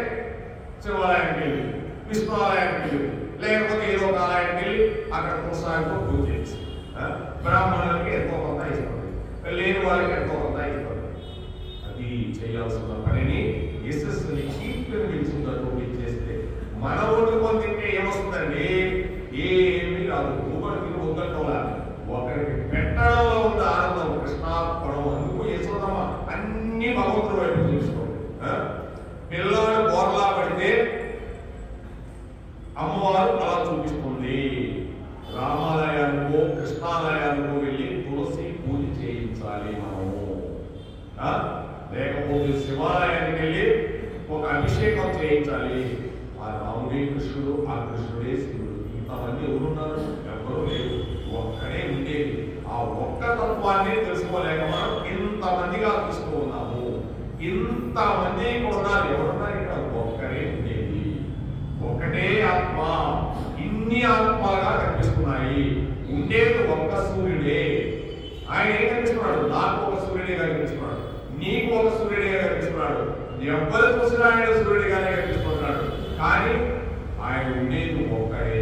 శివాలయానికి వెళ్ళి, విష్ణు ఆలయానికి వెళ్ళి, లేకపోతే ఏదో ఒక ఆలయానికి వెళ్ళి అక్కడ కొనసాగుతూ పూజ చేసి బ్రాహ్మణులకి ఎంతో కొంత ఇస్తుంది, లేని వాళ్ళకి ఎంతో కొంత ఇస్తుంది. అది చేయాల్సిన పనిని యశస్సుని కీర్తిని పెంచుకున్నట్టు చేస్తే మన ఒళ్ళు పొందితే ఏమొస్తుందండి? ఏమి రాదు. ఒకరికి వద్దటంలా ఒకరికి పెట్టడంలో ఉన్న ఆనందం కృష్ణార్పణం. అందుకు యశోదమ్మ అన్ని భగవంతుడి వైపు చూసుకోండి. పిల్లవాడు బోర్లా పడితే అమ్మవారు అలా చూపిస్తుంది. రామాలయానికో కృష్ణాలయానికో వెళ్ళి తులసి పూజ చేయించాలి మనము. లేకపోతే శివాలయానికి వెళ్ళి ఒక అభిషేకం చేయించాలి. ఆ రాముడే కృష్ణుడు, ఆ కృష్ణుడే శివుడు. ఇంతమంది ఎవరున్నారు? ఎవరు లేరు, ఒక్కడే ఉండేది. ఆ ఒక్క తత్వాన్ని తెలుసుకోలేక మనం ఇంతమందిగా తీసుకో ఉన్నాము. ఇంతమంది ఇక్కడ ఉన్నారు. ఎవరున్నారు ఇక్కడ? ఒక్కడే ఉండేది, ఒకటే ఆత్మ. ఇన్ని ఆత్మలుగా కనిపిస్తున్నాయి. ఉండేది ఒక్క సూర్యుడే. ఆయన ఏం కనిపిస్తున్నాడు? నాకు ఒక సూర్యుడిగా కనిపిస్తున్నాడు, నీకు ఒక సూర్యుడిగా కనిపిస్తున్నాడు. ఎవరు చూసినా ఆయన సూర్యుడిగానే కనిపిస్తున్నాడు. కానీ ఆయన ఉండేది ఒక్కడే.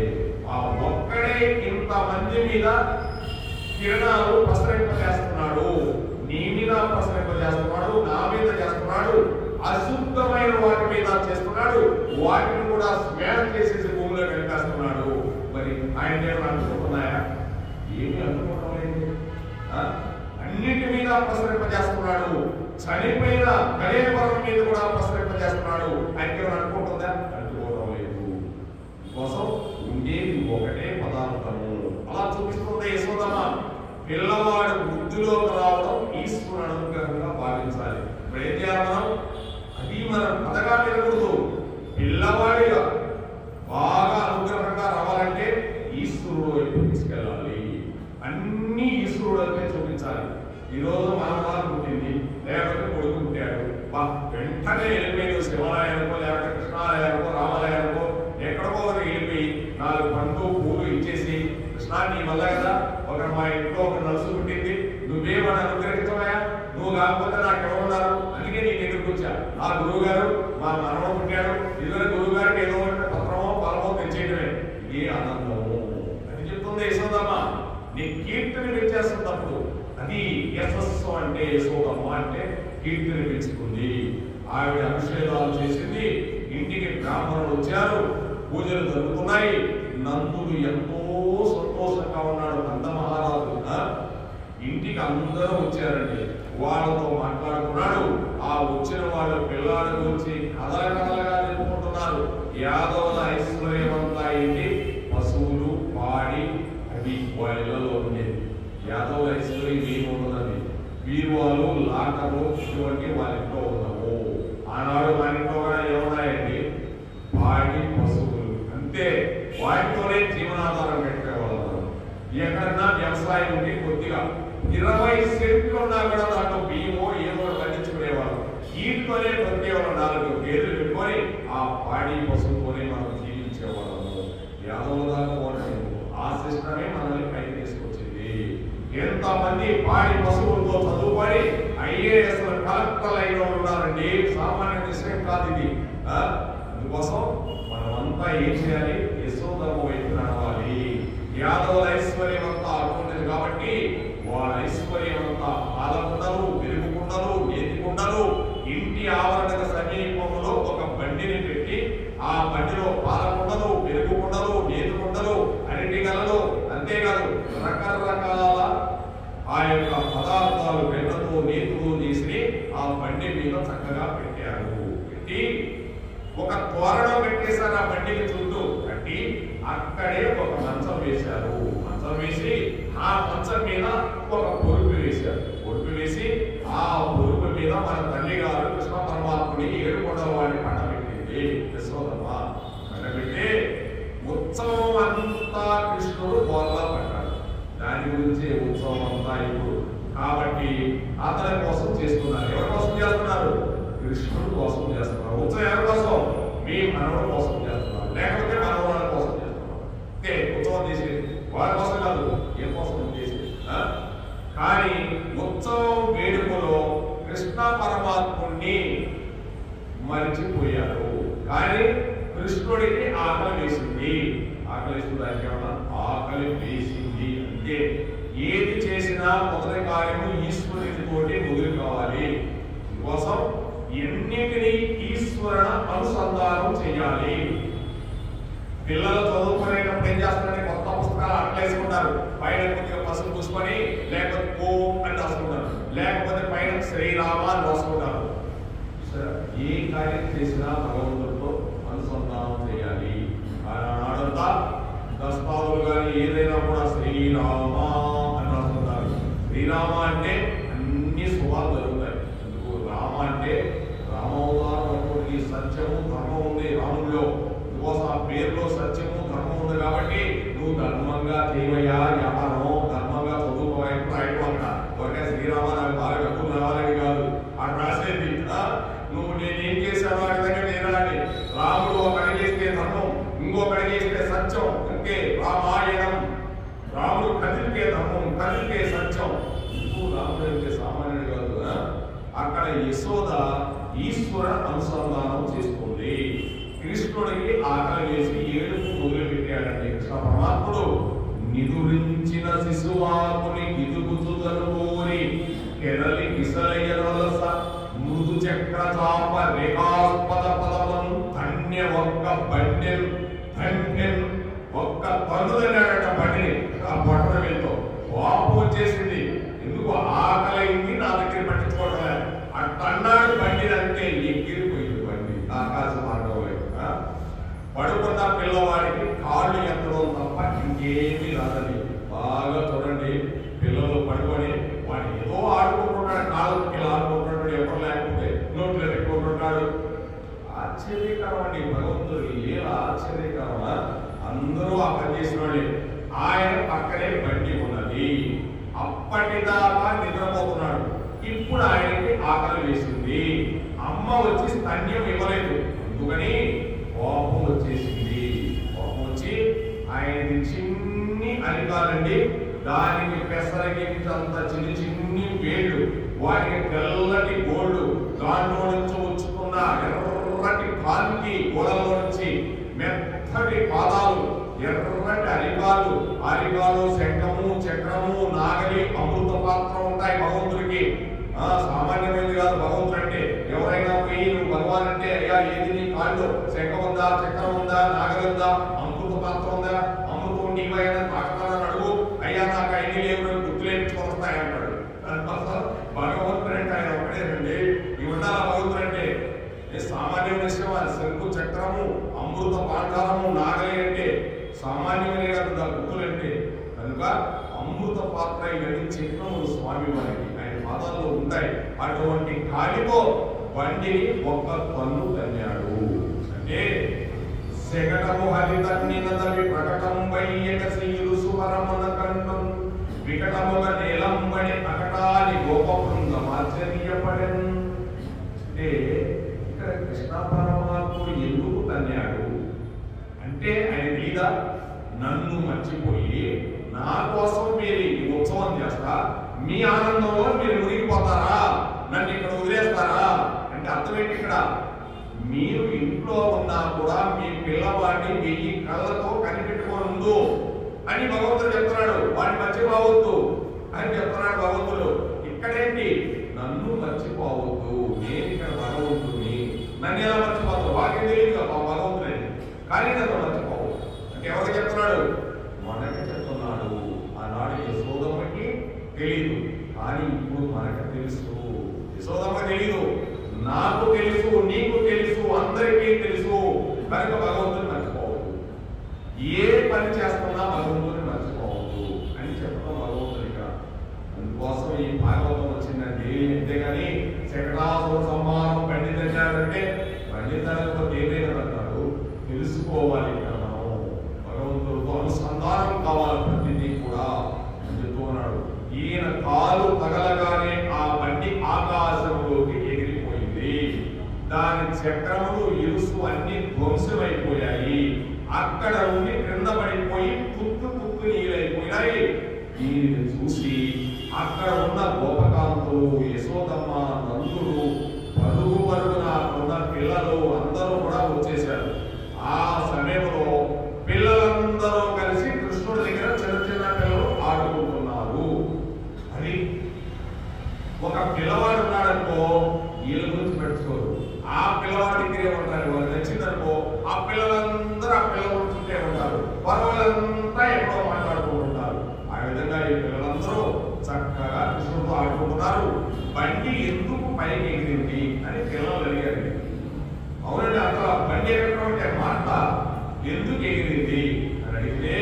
ఆ ఒక్కడే ఇంతమంది మీద కిరణాలు ప్రసరింపజేస్తున్నాడు. నీ మీద ప్రసరింపజేస్తున్నాడు, నా మీద చేస్తున్నాడు, అశుద్ధమైన వాటి మీద చేస్తున్నాడు, వాటిని కూడా స్మేల్ చేసేసి భూమిలో కలిపేస్తున్నాడు. మరి ఆయన ఏమైనా అనుకుంటున్నాయా? ఏమి అనుకోవడం లేదు. అన్నిటి మీద ప్రసరింపజేస్తున్నాడు. చనిపోయిన కళేవరం మీద కూడా ప్రసరింపజేస్తున్నాడు. ఆయనకి ఏమైనా అనుకుంటుందా? అనుకోవడం లేదు. కోసం ఉండేది ఒకటే పదార్థము. అలా చూపిస్తుంది యశోదమ్మ. పిల్లవాడు బుద్ధిలోకి రావడం ఈశ్వరుడు అనుగ్రహంగా భావించాలి. ఇప్పుడు ఏం చేయాలి మనం? అది మనం పదగా తిరగకూడదు. పిల్లవాడిగా బాగా అనుగ్రహంగా రావాలంటే ఈశ్వరుడు వైపు తీసుకెళ్ళాలి. అన్ని ఈశ్వరుడు అయితే చూపించాలి. ఈరోజు మానవాళ్ళు పుట్టింది, లేకపోతే కొడుకు పుట్టాడు, వెంటనే వెళ్ళిపోయి శివాలయానికో లేకపోతే కృష్ణాలయానికో రామాలయానికో ఎక్కడికో వెళ్ళిపోయి 4 పండ్లు పూలు ఇచ్చేసి, కృష్ణా నీ వల్ల కదా ఒక మా ఇంట్లో ఒక నలుసు పుట్టింది, నువ్వేమని అనుగ్రహించవయా, నువ్వు కాకపోతే నాకు ఎవరున్నారు, అందుకే నీకు ఎదురుకు వచ్చా. ఆ గురువు గారు మా మనవడు పుట్టాడు, ఇదివరకు గురువు గారికి ఏదో పత్రమో పొలమో తెచ్చేయడమే. ఇదే ఆనందము అని చెప్తుంది యశోదమ్మ. నీ కీర్తిని పెంచేస్తున్నప్పుడు అది యశస్సు అంటే యశోదమ్మ అంటే కీర్తిని పెంచుకుంది. ఆవిడ అభిషేకాలు చేసింది, ఇంటికి బ్రాహ్మణులు వచ్చారు, పూజలు జరుగుతున్నాయి. నందుడు ఎంతో సంతోషంగా ఉన్నాడు. నంద మహారాజు ఇంటికి అందరూ వచ్చారండి, వాళ్ళతో మాట్లాడుతున్నాడు. ఆ వచ్చిన వాళ్ళు పిల్లాడి గురించి కథలుగా చెప్పుకుంటున్నారు. యాదవుల ఐశ్వర్యమంతా ఏంటి? పశువులు, పాడి, అవి వాళ్ళలో ఉండేది. యాదవుల ఐశ్వర్యం ఏమి ఉండదండి. బీరువాలు, లాకర్లు ఇటువంటి వాళ్ళ ఇంట్లో ఉండవు. ఆనాడు మన ఇంట్లో కూడా ఏమున్నాయండి? పాడి పశువులు, అంతే. వాటితోనే జీవనాధారం పెట్టేవాళ్ళు. ఎక్కడన్నా వ్యవసాయం ఉండి కొద్దిగా 20 సెంట్లు ఉన్నా కూడా దాంట్లో బియ్యమో ఏదో పండించుకునేవాళ్ళు. వీటితోనే బతికేవాళ్ళు. 4 గేదెలు పెట్టుకొని ఆ పాడి పశువుతోనే మనం జీవించేవాళ్ళము. యాదవుల దాకా ఆ సిస్టమే మనల్ని పైకి తీసుకొచ్చింది. ఎంతమంది పాడి పశువులతో చదువుకొని IAS కలెక్టర్లు అయిన వాళ్ళు ఉన్నారండి. సామాన్య విషయం కాదు ఇది. అందుకోసం మనమంతా ఏం చేయాలి? యశోధర్మ వైపు నడవాలి. యాదవుల ఐశ్వర్యం అంతా అటువంటిది కాబట్టి వాళ్ళ ఐశ్వర్యం అంతా పాలకుండలు, పెరుగుకుండలు, నేతి కుండలు, ఇంటి ఆవరణ సమీపంలో ఒక బండిని పెట్టి ఆ బండిలో పాలకుండలు, పెరుగుకుండలు, నేతి కుండలు, అరటి గలలు, అంతేకాదు రకరకాల ఆ యొక్క పదార్థాలు బెల్లతో నేతులు చేసి ఆ బండి మీద చక్కగా పెట్టారు. పెట్టి ఒక తోరణం పెట్టేశారు. ఆ బండికి చుట్టూ కట్టి అక్కడే ఒక మంచం వేశారు. మంచం వేసి ఆ మంచం మీద ఒక పొరుపు వేశారు. పొరుపు వేసి ఆ పొరుపు మీద మన తల్లి గారు కృష్ణ పరమాత్ముడి 7 కొండల వాడిని పండబెట్టింది యశోదమ్మ. పండబెట్టి ఉత్సవం అంతా కృష్ణుడు బోర్లా పడ్డాడు. దాని గురించి ఉత్సవం అంతా ఇప్పుడు. కాబట్టి అతని కోసం చేస్తున్నారు. ఎవరి కోసం చేస్తున్నారు? కృష్ణుడు కోసం చేస్తున్నారు. ఉత్సవం ఎవరి కోసం? మీ మనవుల కోసం చేస్తున్నారు, లేకపోతే మనవాళ్ళ కోసం చేస్తున్నారు. అంతే. ఉత్సవం చేసేది వాళ్ళ కోసం కాదు, ఏ కోసం చేసేది. కానీ ఉత్సవం వేడుకలో కృష్ణ పరమాత్ముడిని మరిచిపోయారు. కానీ కృష్ణుడికి ఆకలి వేసింది. ఆకలి వేస్తుందానికి ఏమన్నా? ఆకలి వేసింది అంతే. ఏది చేసినా మొదటి కార్యము ఈశ్వరునితోటి మొదలు కావాలి. అందుకోసం ఎన్నిటిని ఈశ్వరణ అనుసంధానం చేయాలి. పిల్లలు చదువుకునేటప్పుడు ఏం చేస్తారంటే కొత్త పుస్తకాలు అట్లేసుకుంటారు. పైన కొద్దిగా పసుపు పూసుకొని లేకపోతే ఓం అని రాసుకుంటారు, లేకపోతే పైన శ్రీరామ అని రాసుకుంటారు. ఏ కార్యం చేసినా భగవంతుడితో అనుసంధానం చేయాలి. ఆనాడంతా దస్తావులు కానీ ఏదైనా కూడా శ్రీరామ అని రాసుకుంటారు. శ్రీరామ అంటే అన్ని శుభాలు జరుగుతాయి. ఎందుకు? రామ అంటే రామవతారమైనటువంటి సత్యము ధర్మం ఉంది రాముల్లో. అందుకోసం ఆ పేరులో సత్యము ధర్మం ఉంది కాబట్టి నువ్వు ధర్మంగా చేయవయ్యా, వ్యాపారం ధర్మంగా చదువుకోవాలి. రాయటం అక్కడ ఒకటే శ్రీరామ నాకు బాగా డబ్బులు రావాలని కాదు అక్కడ రాసేది. నువ్వు నేనేం చేశాను ఆ విధంగా నేరాలి. రాముడు ఒక అడిగి చేస్తే ధర్మం, ఇంకొకటి చేస్తే సత్యం. అంటే రామాయణం. రాముడు కదిలితే ధర్మం, కదిలితే సత్యం. ఇంకో రాముడు అంటే సామాన్యుడు కాదు. అక్కడ యశోద ఈశ్వర అనుసంధానం చేస్తుంది. కృష్ణుడికి ఆకలి వేసి ఏడుపు మొదలు పెట్టాడండి. కృష్ణ పరమాత్ముడు నిదురించిన శిశువాకుని గిదుగుతుదను కోరి కెరలి విసలయరలస మృదు చక్ర చాప రేఖాస్పద పదమును ధన్య ఒక్క బండెల్ ధన్యన్ ఒక్క పన్నుదన్నాడట బండిని. ఆ బొట్టన వెళ్తూ వాపు వచ్చేసింది. ఎందుకు? ఆకలైంది, నా దగ్గర పట్టించుకోవడం. అట్టన్నాడు బండి అంటే ఎగిరిపోయింది బండి ఆకాశ మార్గం. పడుకున్న పిల్లవాడికి కాళ్ళు ఎత్తడం తప్ప ఇంకేమీ రాదని. బాగా చూడండి, పిల్లలు పడుకొని వాడు ఏదో ఆడుకుంటున్నాడు, కాళ్ళకి ఆడుకుంటున్నాడు, ఎవరు లేకపోతే నోట్లో పెట్టుకుంటున్నాడు. ఆశ్చర్యకరం అండి భగవంతుడు. ఏలా ఆశ్చర్యకరమా! అందరూ ఆ పని చేసిన వాళ్ళే. ఆయన పక్కనే బండి ఉన్నది. అప్పటిదాకా నిద్రపోతున్నాడు. ఇప్పుడు ఆయనకి ఆకలి వేసింది. అమ్మ వచ్చి స్తన్యం ఇవ్వలేదు. అందుకని కోపం వచ్చేసింది. కోపం వచ్చి ఆయనకి చిన్ని అరికాలండి, దానికి పెసరగించంత చిన్ని చిన్ని వేళ్ళు, వాటికి తెల్లటి గోళ్ళు, దాంట్లో నుంచి వచ్చుకున్న ఎర్రటి కాలికి గోడలో నుంచి మెత్తటి పాదాలు, ఎర్రటి అరికాలు, అరికాలు శంఖము, చక్రము, నాగలి, అమృత పాత్ర ఉంటాయి భగవంతుడికి. సామాన్యమైనది కాదు భగవంతుడు అంటే. ఎవరైనా పోయి నువ్వు భగవాన్ అంటే అయ్యా ఏది నీ కాళ్ళు? శంఖం ఉందా, చక్రం ఉందా, నాగలి ఉందా, అమృత పాత్ర ఉందా, అమృతం నీవైనా తాకుతానని అడుగు. అయ్యా నాకు అన్ని లేవు, గుర్తులేపించుకొని వస్తాయి అంటాడు. భగవంతుడు అంటే ఆయన ఒకటేనండి. ఇవి ఉండాలా భగవంతుడు అంటే? సామాన్య విషయం. శంకు, చక్రము, అమృత పాండారము, నాగలి అంటే సామాన్యమైన కాదు గుర్తులు అంటే. కనుక అమృత పాత్ర ఇవన్నీ చిహ్నములు స్వామి వారికి. ఆయన పాదాల్లో ఉంటాయి. అటువంటి కాలితో బండిని ఒక్క తన్ను తన్నాడు. అంటే శకటము హరితన్నినదవి ప్రకటంబై ఎగసియులు సువరమున కంఠం వికటముగ నేలంబడి అకటాని గోప బృందం ఆశ్చర్యపడెన్. అంటే ఇక్కడ కృష్ణ పరమాత్ముడు ఎందుకు తన్నాడు అంటే ఆయన మీద నన్ను మర్చిపోయి నా కోసం మీరు ఈ ఉత్సవం చేస్తా, మీ ఆనందంలో మీరు మునిగిపోతారా, నన్ను ఇక్కడ వదిలేస్తారా అంటే అర్థం ఏంటి? ఇక్కడ మీరు ఇంట్లో ఉన్నా కూడా మీ పిల్లవాడిని 1000 కళ్ళతో కనిపెట్టుకొని ఉండు అని భగవంతుడు చెప్తున్నాడు. వాడిని మర్చిపోవద్దు అని చెప్తున్నాడు భగవంతుడు. ఇక్కడేంటి? నన్ను మర్చిపోవద్దు, నేను ఇక్కడ భగవంతుడిని, నన్ను ఎలా మర్చిపోతావు? వాడికి తెలియదు కదా భగవంతుడే, కానీ నన్ను మర్చిపోవు అంటే ఎవరికి చెప్తున్నాడు? మనకి చెప్తున్నాడు. ఆనాడు యశోదమ్మకి తెలియదు, కానీ ఇప్పుడు మనకు తెలుసు. యశోదమ్మ తెలీదు, నాకు తెలుసు, నీకు తెలుసు, అందరికీ తెలుసు. కనుక భగవంతుని మర్చిపోవద్దు, ఏ పని చేస్తున్నా భగవంతుని మర్చిపోవద్దు అని చెప్పడం భగవంతుని ఇక్కడ. అందుకోసం ఈ భాగవతం వచ్చిందండి. అంతేగాని శకటాసుర సంహారం పండితారంటే పండితాలకు ఏదైనాడు తెలుసుకోవాలి. ఇక్కడ మనం భగవంతుడితో అనుసంధానం కావాలి ప్రతిదీ కూడా అని చెప్తూ ఉన్నాడు. ఈయన కాలు తగలగానే ఆ బండి ఆకాశంలోకి ఎగిరిపోయింది. దాని చక్రములు ఇరుసు అన్ని ధ్వంసమైపోయాయి. అక్కడ నుండి క్రింద పడిపోయి తుక్కు తుక్కు నీళ్ళైపోయినాయి. దీనిని చూసి అక్కడ ఉన్న గోపకాంతులు, యశోదమ్మ, నందుడు, పరుగు పరుగున ఉన్న పిల్లలు అందరూ కూడా వచ్చేశారు. ఆ సమయంలో పిల్లలందరూ కలిసి కృష్ణుడి దగ్గర చిన్న చిన్న పిల్లలు ఆడుకుంటున్నారు. అది ఒక పిల్లవాడు ఉన్నాడనుకో వీళ్ళ గురించి పెట్టుకోరు, ఆ పిల్లవాడి దగ్గరే ఉంటారు. వాళ్ళు నచ్చిందనుకో ఆ పిల్లలందరూ ఆ పిల్లల గురించి ఉంటారు, వాళ్ళంతా ఎక్కడో మాట్లాడుకుంటుంటారు. ఆ విధంగా ఈ పిల్లలందరూ చక్కగా కృష్ణుడితో ఆడుకుంటున్నారు. బండి ఎందుకు పైకి ఎగిరింది అని పిల్లలు అడిగారు. అవునండి, అసలు బండి ఎగరటువంటి మాట ఎందుకు ఎగిరింది అని అడిగితే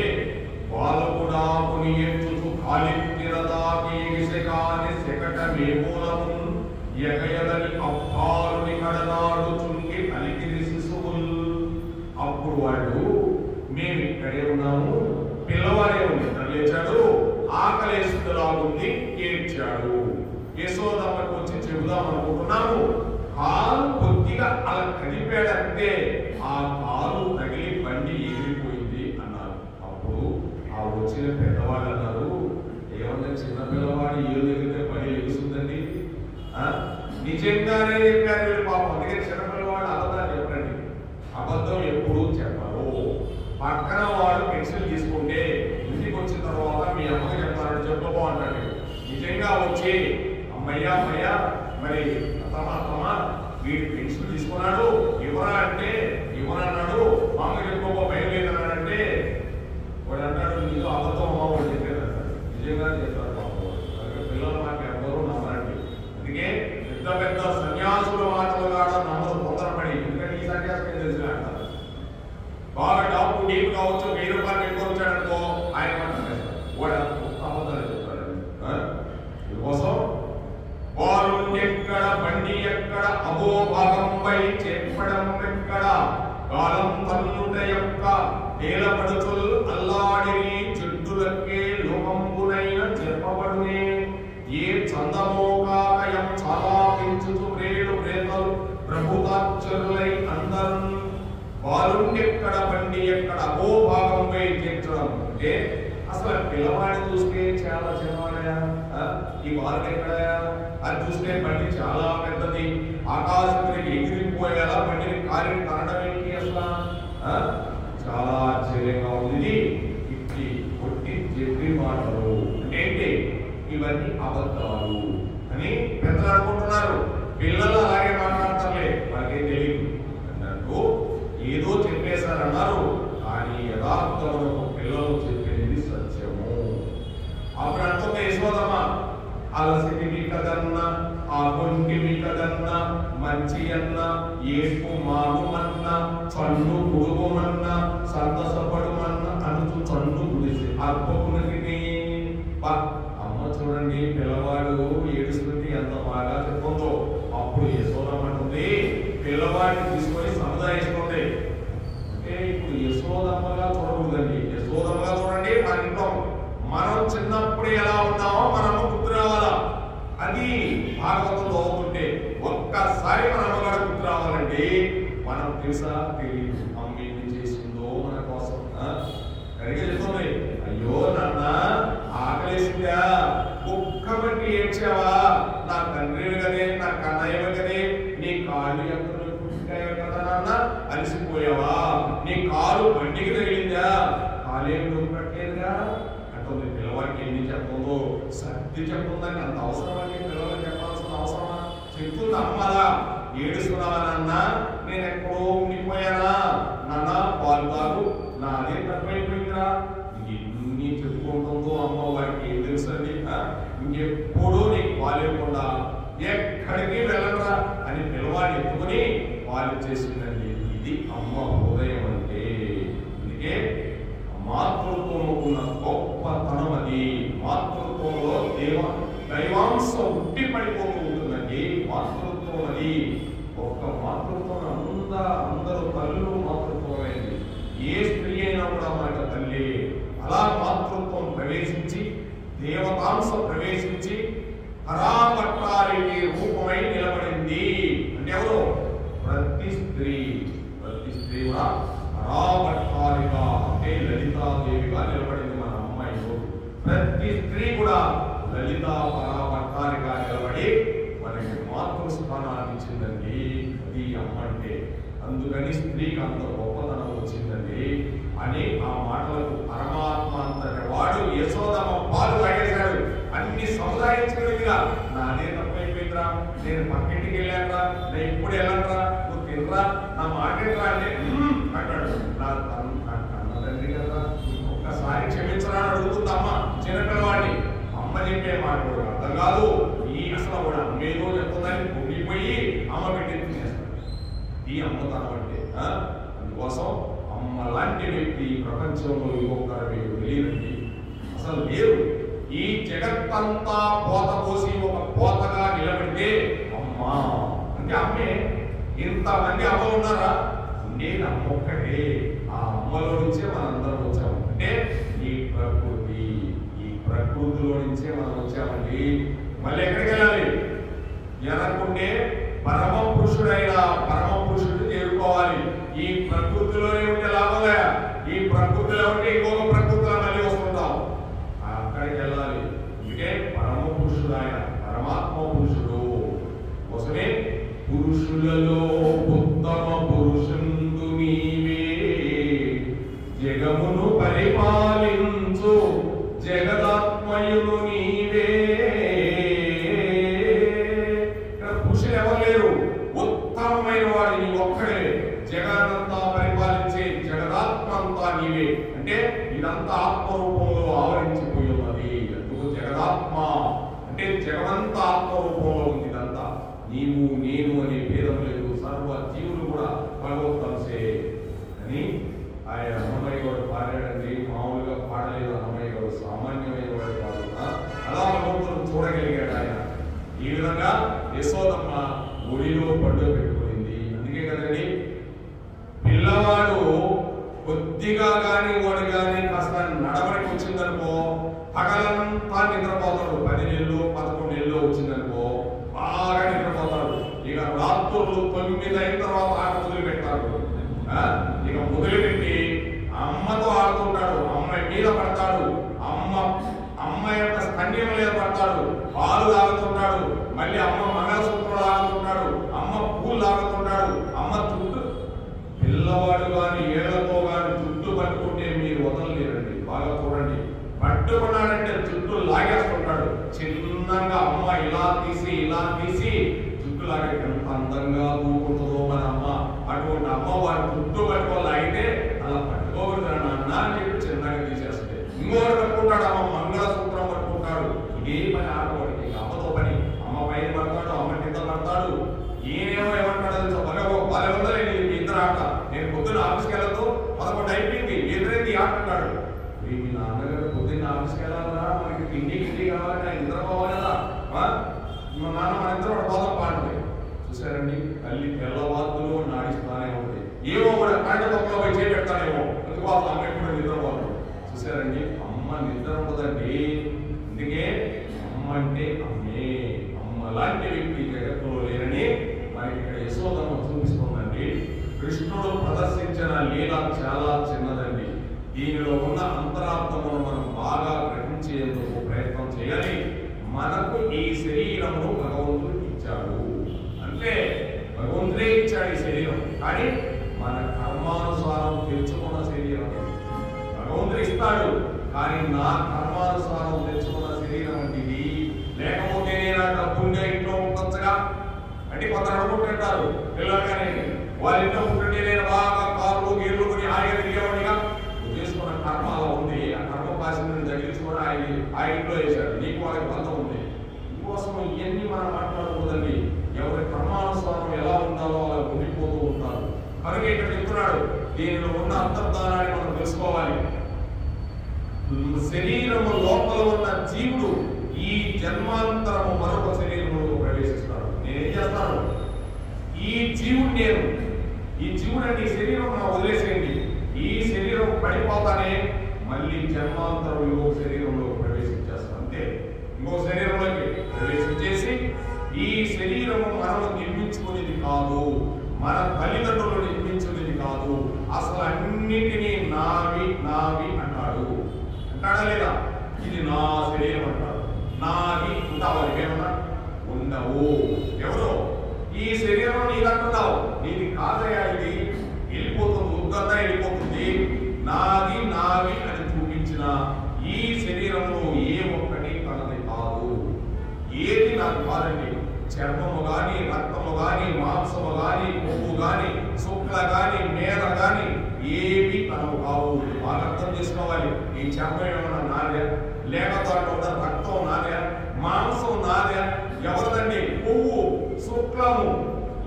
వాళ్ళు కూడా కొని ఎత్తుతూ కాలిత్తిరదాకి ఎగిసెగాని శకటమే మూలము ఎగయలని అప్పాలుని కడనాడు చుంగి అలికిరి శిశువుల్. అప్పుడు వాడు మేము ఇక్కడే ఉన్నాము, పిల్లవాడే ఉంది, లేచాడు, ఆకలేస్తుందిలాగుంది, ఏడ్చాడు. యశోదమ్మకు వచ్చి చెబుదాం అనుకుంటున్నాము. కాలు కొద్దిగా అలా కదిపాడంటే ఆ కాలు తగిలి బండి ఎగిరిపోయింది అన్నారు. అప్పుడు ఆ వచ్చిన పెద్దవాళ్ళు అన్నారు, ఏమన్నా చిన్న పిల్లవాడు ఏడు ఎగిరితే బండి ఎగుస్తుందండి. నిజంగానే చెప్పారు వీళ్ళు పాపం. అందుకే చిన్న పిల్లవాడు అబద్ధాలు చెప్పండి, అబద్ధం ఎప్పుడు చెప్పరు. పక్కన వాడు పెన్సిల్ తీసుకుంటే ఇంటికి వచ్చిన తర్వాత మీ అమ్మకి చెప్తారని చెప్పబో అంటాడు. నిజంగా వచ్చి అమ్మయ్యా అమ్మయ్యా మరి అత్తమా వీడు పెన్సిల్ తీసుకున్నాడు ఇవ్వరా అంటే ఇవ్వనన్నాడు, మామ చెప్పుకో భయం లేదన్నాడంటే వాడు అంటాడు నీకు అబద్ధం అమ్మ వాడు చెప్పేదంటాడు. నిజంగా చెప్తాడు పాపం. పిల్లలు మాకు ఎవరు నమ్మరండి. అందుకే పెద్ద పెద్ద సన్యాసుల మాటలు కాదు నమ్మదు తొందరపడి. ఎందుకంటే ఈ సన్యాసం ఏం తెలిసిన అంటారు. బాగా డాపు డీప్ కావచ్చు, 1000 రూపాయలు పెట్టుకొని వచ్చాడనుకో ఆయన మాట్లాడేస్తారు, వాడు అబద్ధాలు చెప్తాడు. దీనికోసం వారు ఎక్కడ బండి ఎక్కడ అబో భాగంపై చెప్పడం ఎక్కడ కాలం తన్నుట యొక్క నేలపడుచుల్ అల్లాడిని చెట్టులకే లోకంబునైన చెప్పబడునే ఏ చందమోకాయం చాలా పెంచుతూ ప్రేడు ప్రేతలు ప్రభుతాచరులై అందరు వారు ఎక్కడ బండి ఎక్కడ అబో భాగంపై చేర్చడం అంటే అసలు పిల్లవాడిని చూస్తే చాలా చిన్నవాడయా, ఈ వారు ఎక్కడయా, అది చూస్తే బండి చాలా పెద్దది, ఆకాశానికి ఎగిరిపోయేలా బండిని కారిని తనడం ఏంటి అసలు చాలా ఆశ్చర్యంగా ఉంది. ఇట్టి కొట్టి చెప్పి మాటలు అంటే ఏంటి? ఇవన్నీ అబద్ధాలు అని పెద్దలు అనుకుంటున్నారు. పిల్లలు అలాగే మాట్లాడతారులే, వాళ్ళకేం తెలియదు అన్నట్టు ఏదో చెప్పేశారన్నారు. కానీ యథార్థములకు పిల్లలు చెప్పేది సత్యము. అప్పుడు అంటుంది యశోదమ్మ, అలసిటివి కదన్న ఆ కొంటివి కదన్న మంచి అన్న ఏపు మానుమన్న చండు గుడుగుమన్న సంతసపడుమన్న అనుచు చండు గుడిసి అర్పకునికి. అమ్మ చూడండి పిల్లవాడు ఏడుస్తుంది బాగా చెప్తుందో అప్పుడు యశోదమ్మ అంటుంది పిల్లవాడిని తీసుకొని సముదాయిస్తుంది. అంటే ఇప్పుడు యశోదమ్మగా చూడకూడదండి. యశోదమ్మగా చూడండి మన ఇంట్లో మనం చిన్నప్పుడు ఎలా ఉన్నామో మన అమ్మ గుర్తు రావాలా. అది భాగవతం చదువుతుంటే ఒక్కసారి మన అమ్మగారు గుర్తు రావాలండి. మనం తెలుసా తెలియదు అమ్మ ఏం చేసిందో మన కోసం. కరిగా చెప్తుంది, అయ్యో నాన్న ఆకలేసిందా, కుక్క బట్టి ఏడ్చావా, నా తండ్రివి కదే, నా కన్నయ్యవి కదే, నీ కాళ్ళు ఎంత పుట్టికాయ కదా నాన్న, అలసిపోయావా, నీ కాలు బండికి తగిలిందా, కాలేం పట్టలేదుగా అంటుంది. పిల్లవాడికి ఎన్ని చెప్తుందో సర్ది చెప్తుందని అంత అవసరం అండి. పిల్లలకి చెప్పాల్సిన అవసరమా? చెప్తుంది అమ్మలా. ఏడుస్తున్నావా నాన్న, నేను ఎక్కడో ఉండిపోయానా నాన్న, పాలు తాగు, నాదే తక్కువైపోయిందిరా. ఎన్ని చెప్పుకుంటుందో అమ్మ వాడికి ఏం తెలుసండి. ఇంకెప్పుడు నీకు పాలేకుండా ఎక్కడికి వెళ్ళరా అని పిల్లవాడిని ఎత్తుకుని పాలు చేసిందండి. ఇది అమ్మ హృదయం అంటే. అందుకే మాతృత్వముకున్న గొప్పతనం అది. మాతృత్వంలో దైవాంశం ఉట్టి పడిపోతూ ఉంటుందండి. మాతృత్వం అది. ఒక్క మాతృత్వం అందరూ తల్లులు మాతృత్వమైంది. ఏ స్త్రీ అయినా కూడా మాట తల్లి. అలా మాతృత్వం ప్రవేశించి దేవతాంశ ప్రవేశించి పరాభట్టారికి రూపమై నిలబడింది. అంటే ఎవరు? ప్రతి స్త్రీ కూడా పరాభట్టారిగా అంటే లలితాదేవిగా నిలబడింది మన అమ్మాయిలో. ప్రతి స్త్రీ కూడా లలిత పరాభట్టారిగా నిలబడి మనకి మాతృస్థానాన్ని ఇచ్చిందండి. అది అమ్మ అంటే. అందుకని స్త్రీకి అంత గొప్పతనం వచ్చిందండి అని ఆ మాటలకు పరమాత్మ అంతటి వాడు యశోదమ్మ పాలు తాగేశాడు. అన్ని సముదాయించగలిగిరా. నాదే తప్పైపోయిందిరా, నేను పక్కింటికి వెళ్ళానురా, నేను ఇప్పుడు వెళ్ళానురా, నువ్వు తినరా, నా మాటరా అంటే అంటాడు. నా కన్న తండ్రి కదా, ఒక్కసారి క్షమించరా అని అడుగుతుంది అమ్మ చిన్నపిల్లవాడిని. అమ్మ చెప్పే మాట కూడా అర్థం కాదు. ఈ అసలు కూడా అమ్మేదో చెప్తుందని పొంగిపోయి అమ్మ పెట్టి తినేస్తాడు. ఈ అమ్మతనం అంటే. అందుకోసం అమ్మ లాంటి వ్యక్తి ప్రపంచంలో ఇంకొకరు మీకు తెలియదండి, అసలు లేరు. ఈ జగత్తంతా పోత పోసి ఒక పోతగా నిలబడితే అమ్మ అంటే అమ్మే. ఇంతమంది అమ్మలు ఉన్నారా? ఉండేది అమ్మ ఒక్కటే. ఆ అమ్మలో నుంచే మనందరం వచ్చాము. అంటే ఈ ప్రకృతిలో నుంచే మనం వచ్చామండి. మళ్ళీ ఎక్కడికి వెళ్ళాలి? ఎనకుంటే పరమ పురుషుడైన పరమ పురుషుడిని చేరుకోవాలి. ఈ ప్రకృతిలోనే ఉంటే లాభంలే. ఈ ప్రకృతిలో ఉంటే ఇంకొక ప్రకృతిలో మళ్ళీ వస్తుంటాం. అక్కడికి వెళ్ళాలి. అందుకే పరమ పురుషుడు ఆయన, పరమాత్మ పురుషుడు కోసమే పురుషులలో ఉత్తమ పురుషుండు నీవే, జగమును పరిపాలించు జగదాత్మయులు నీవే. పురుషులు ఎవరు లేరు, ఉత్తమమైన వాడు నీ ఒక్కడే. జగదంతా పరిపాలించే జగదాత్మ అంతా నీవే. అంటే ఇదంతా ఆత్మరూపంలో ఆవరించిపోయి ఉన్నది. అందుకు జగదాత్మ అంటే జగమంతా ఆత్మరూపంలో ఉంది. ఇదంతా నీవు నేను అనే భేదం లేదు. సర్వ జీవులు కూడా భగవద్దంశే అని ఆయన అన్నమయ్య గారు పాడాడండి. మామూలుగా పాడలేదు అన్నమయ్య గారు, సామాన్యమైన వాడు కాదు. అలా భగవంతుడు చూడగలిగాడు ఆయన. ఈ విధంగా యశోదమ్మ ఒడిలో పడ్డు పెట్టుకునింది. అందుకే కదండి పిల్లవాడు కొద్దిగా కానీ వాడు కానీ కాస్త నడవడికి వచ్చిందనుకో పగలంతా నిద్రపోతాడు. 10 నెలలు 11 నెలలు వచ్చిందనుకో బాగా నిద్రపోతాడు. ఇక రాత్రులు 9 అయిన తర్వాత ఆట మొదలు పెట్టాడు. ఇక మొదలుపెట్టి అమ్మతో ఆడుతుంటాడు. అమ్మాయి మీద పడతాడు. అమ్మ యొక్క స్తన్యం మీద పడతాడు. పాలు తాగుతుంటాడు. మళ్ళీ అమ్మ మంగళసూత్రం తాగుతుంటాడు. అమ్మ పూలు తాగుతుంటాడు. అమ్మ చుట్టూ పిల్లవాడు కానీ ఏళ్లతో కానీ చుట్టూ పట్టుకుంటే మీరు వదలలేరండి. బాగా చూడండి. పట్టుకున్నాడంటే చుట్టూ లాగేస్తుంటాడు. చిన్నగా అమ్మ ఇలా తీసి చుట్టూ లాగే ఎంత అందంగా దూకుంటుందో మన అమ్మ. అటువంటి అమ్మ వాడు చుట్టూ పట్టుకోవాలి. లాగితే అలా పట్టుకోకూడదు నాన్న అని చెప్పి చిన్నగా తీసేస్తే ఇంకోటి పట్టుకుంటాడు. అమ్మ మంగళసూత్రం పట్టుకుంటాడు. ఇదే పని ఆడవాడికి. అమ్మతో పని. అమ్మ పైన పడతాడు, అమ్మ కింద పడతాడు. ఈయనేమో ఏమంటాడు వాళ్ళ వదలేదు మీ ఇద్దరు ఆట. నేను పొద్దున్న ఆఫీస్కి వెళ్ళదు 11 అయిపోయింది ఎదురైంది ఆట అంటాడు. మీ నాన్నగారు పొద్దున్న ఆఫీస్కి వెళ్ళాలరా, మనకి తిండి కావాలి, నిద్రపోవాలి కదా. మా నాన్న మన చూసారండి, తల్లి తెల్లవారులు నాడిస్తానే ఉంది. ఏమో కూడా కరెంట్ పక్కలో పోయి చేపెడతానేమో, అందుకోసం అమ్మ ఎప్పుడు నిద్రపోతాడు. చూసారండి, అమ్మ నిద్ర ఉండదండి. అందుకే అమ్మ అంటే అమ్మే. అమ్మ లాంటి వ్యక్తి జగత్తులో లేరని మనకి ఇక్కడ యశోదమ్మ చూపిస్తుందండి. కృష్ణుడు ప్రదర్శించిన లీల చాలా చిన్నదండి. దీనిలో ఉన్న అంతరార్థమును మనం బాగా గ్రహించేందుకు ప్రయత్నం చేయాలి. మనకు ఈ శరీరమును భగవంతుడు ఇచ్చాడు, అంటే భగవంతుడే ఇచ్చాడు ఈ శరీరం. కానీ మన కర్మానుసారం తెచ్చుకున్న శరీరం భగవంతుడు ఇస్తాడు. కానీ నా కర్మానుసారం తెచ్చుకున్న శరీరం అంటే ఇది. లేకపోతే నేను డబ్బుండే ఇంట్లో ఉండొచ్చుగా అంటే కొందరు అనుకుంటుంటారు పిల్లలుగానే, వాళ్ళ ఇంట్లో ఉంటుంటే నేను బాగా కారులు గీర్లు కొని హాయిగా తిరిగేవాడిగా. చేసుకున్న కర్మ అలా ఉంది. ఆ కర్మ పాసిన తగిలించుకొని ఆ ఇంట్లో వేశాడు. నీకు వాళ్ళకి బంధం ఉంది. ఇందుకోసం ఇవన్నీ మనం మాట్లాడకూడదండి. ఎవరి కర్మానుసారం ఎలా ఉండాలో అలా ఉండిపోతూ ఉంటారు. కనుక ఇక్కడ చెప్తున్నాడు, దీనిలో ఉన్న అంతర్ధానాన్ని మనం తెలుసుకోవాలి. శరీరము లోపల ఉన్న జీవుడు ఈ జన్మాంతరము మరొక శరీరంలో ప్రవేశిస్తాడు. నేనేం చేస్తాను, ఈ జీవుడు నేను, ఈ జీవుడు అంటే ఈ శరీరం నా వదిలేసేయండి. ఈ శరీరం పడిపోతానే మళ్ళీ జన్మాంతరం ఇంకో శరీరంలో ప్రవేశించేస్తాం. అంతే, ఇంకో శరీరంలోకి ప్రవేశించేసి ఈ శరీరము మనము నిర్మించుకునేది కాదు, మన తల్లిదండ్రులు నిర్మించుకునేది కాదు. అసలు అన్నింటినీ నావి నావి అంటాడు. అంటాడా లేదా? ఇది నా శరీరం అంటాడు. నావి ఉంటావు, ఏమన్నా ఉండవు. ఎవరు ఈ శరీరం నీదంటున్నావు, నీది కాదయా, ఇది వెళ్ళిపోతుంది, ఉద్దంతా వెళ్ళిపోతుంది. నాది నావి అని చూపించిన ఈ శరీరంలో ఏ ఒక్కటి తనది కాదు. ఏది నాకు కాదండి. చర్మము గాని, రక్తము గాని, మాంసము గాని, కొవ్వు గాని, శుక్ల గాని, మేర గాని ఏవి తనవు కావు. బాగా అర్థం చేసుకోవాలి. ఈ చర్మం ఏమన్నా నాదే, లేకపోతే రక్తం నాదే, మాంసం నాదే, ఎవరిదండి? కొవ్వు, శుక్లము,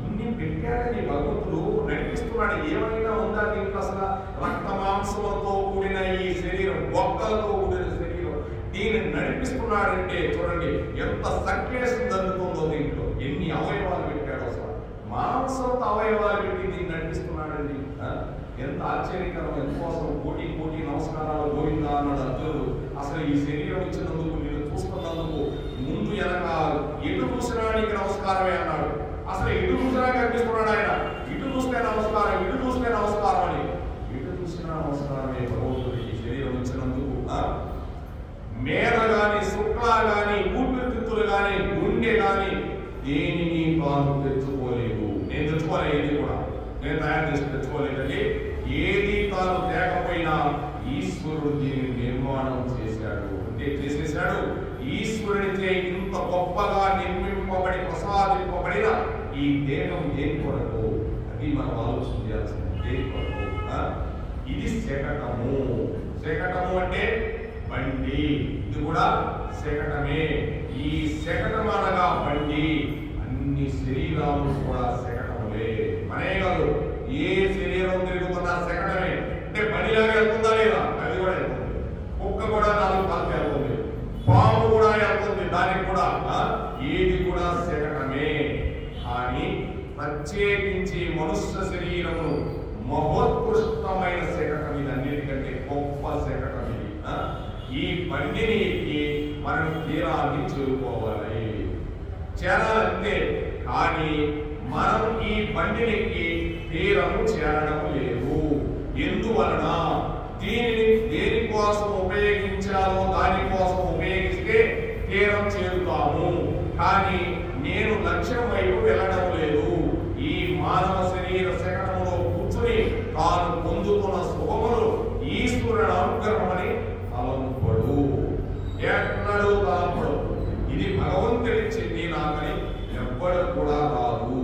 ఇన్ని పెట్టాడని భగవంతుడు నడిపిస్తున్నాడు. ఏమైనా ఉందా దీంట్లో? అసలు రక్త మాంసములతో కూడిన ఈ శరీరం, బొక్కలతో కూడిన శరీరం, దీన్ని నడిపిస్తున్నాడంటే చూడండి ఎంత సర్క్యులేషన్ జరుగుతుందో. దీంట్లో ఎన్ని అవయవాలు పెట్టాడు. అసలు మాంసంతో అవయవాలు పెట్టి దీన్ని నడిపిస్తున్నాడండి. ఎంత ఆశ్చర్యకరం. ఎందుకోసం కోటి కోటి నమస్కారాలు గోవిందా అన్నాడు అర్జునుడు. అసలు ఈ శరీరం ఇచ్చినందుకు, నేను చూస్తున్నందుకు, ముందు వెనక ఎటు చూసినా నీకు నమస్కారమే అన్నాడు. అసలు ఇటు చూసినా కనిపిస్తున్నాడు ఆయన. ఇటు చూస్తే నమస్కారం, ఇటు చూస్తే నమస్కారం అని. ఇటు చూసినా నమస్కారమే భగవంతుడు ఈ శరీరం ఇచ్చినందుకు. మేర గాని, శుక్ల గాని, ఊపిరితిత్తులు గాని, గుండె గాని దేనిని తాను తెచ్చుకోలేదు. నేను తెచ్చుకోలేదు, ఏది కూడా నేను తయారు చేసి తెచ్చుకోలేదండి. ఏది తాను తేకపోయినా ఈశ్వరుడు దీన్ని నిర్మాణం చేశాడు. అంటే చేసేశాడు. ఈశ్వరుడిచే ఇంత గొప్పగా నిర్మింపబడి ప్రసాదింపబడిన ఈ దేహం దేని కొరకు? అది మనం ఆలోచన చేయాల్సింది. దేని కొరకు? ఇది శకటము. శకటము అంటే బండి. ఇది కూడా శకటమే. ఈ శకటం అనగా బండి. అన్ని శరీరాలు కూడా శకటములే. మనే కాదు, ఏ శరీరం తిరుగుతున్నా శకటమే. అంటే బండిలాగా వెళ్తుందా లేదా? అది కూడా వెళ్తుంది. కుక్క కూడా 4 కాళ్ళకి వెళ్తుంది, పాము కూడా వెళ్తుంది, దానికి కూడా ఏది కూడా శకటమే. కానీ ప్రత్యేకించి మనుష్య శరీరము మహోత్కృష్టమైన శకటం. ఇది అన్నిటికంటే గొప్ప శకటం ఇది. ఈ బండిని ఎక్కి మనం తీరాన్ని చేరుకోవాలి, చేరాలంటే. కానీ మనం ఈ బండిని ఎక్కి తీరము చేరడం లేదు. ఎందువలన? దీనిని దేనికోసం ఉపయోగించాలో దానికోసం ఉపయోగిస్తే తీరం చేరుతాము. కానీ నేను లక్ష్యం వైపు వెళ్ళడం లేదు. ఈ మానవ శరీర శకటంలో కూర్చుని తాను పొందుతున్న సుఖములు ఈశ్వరుని అనుగ్రహమని తలంపడు. ఎన్నడూ తలంపడు. ఇది భగవంతుడిచ్చింది నాకని ఎవ్వడు కూడా రాదు.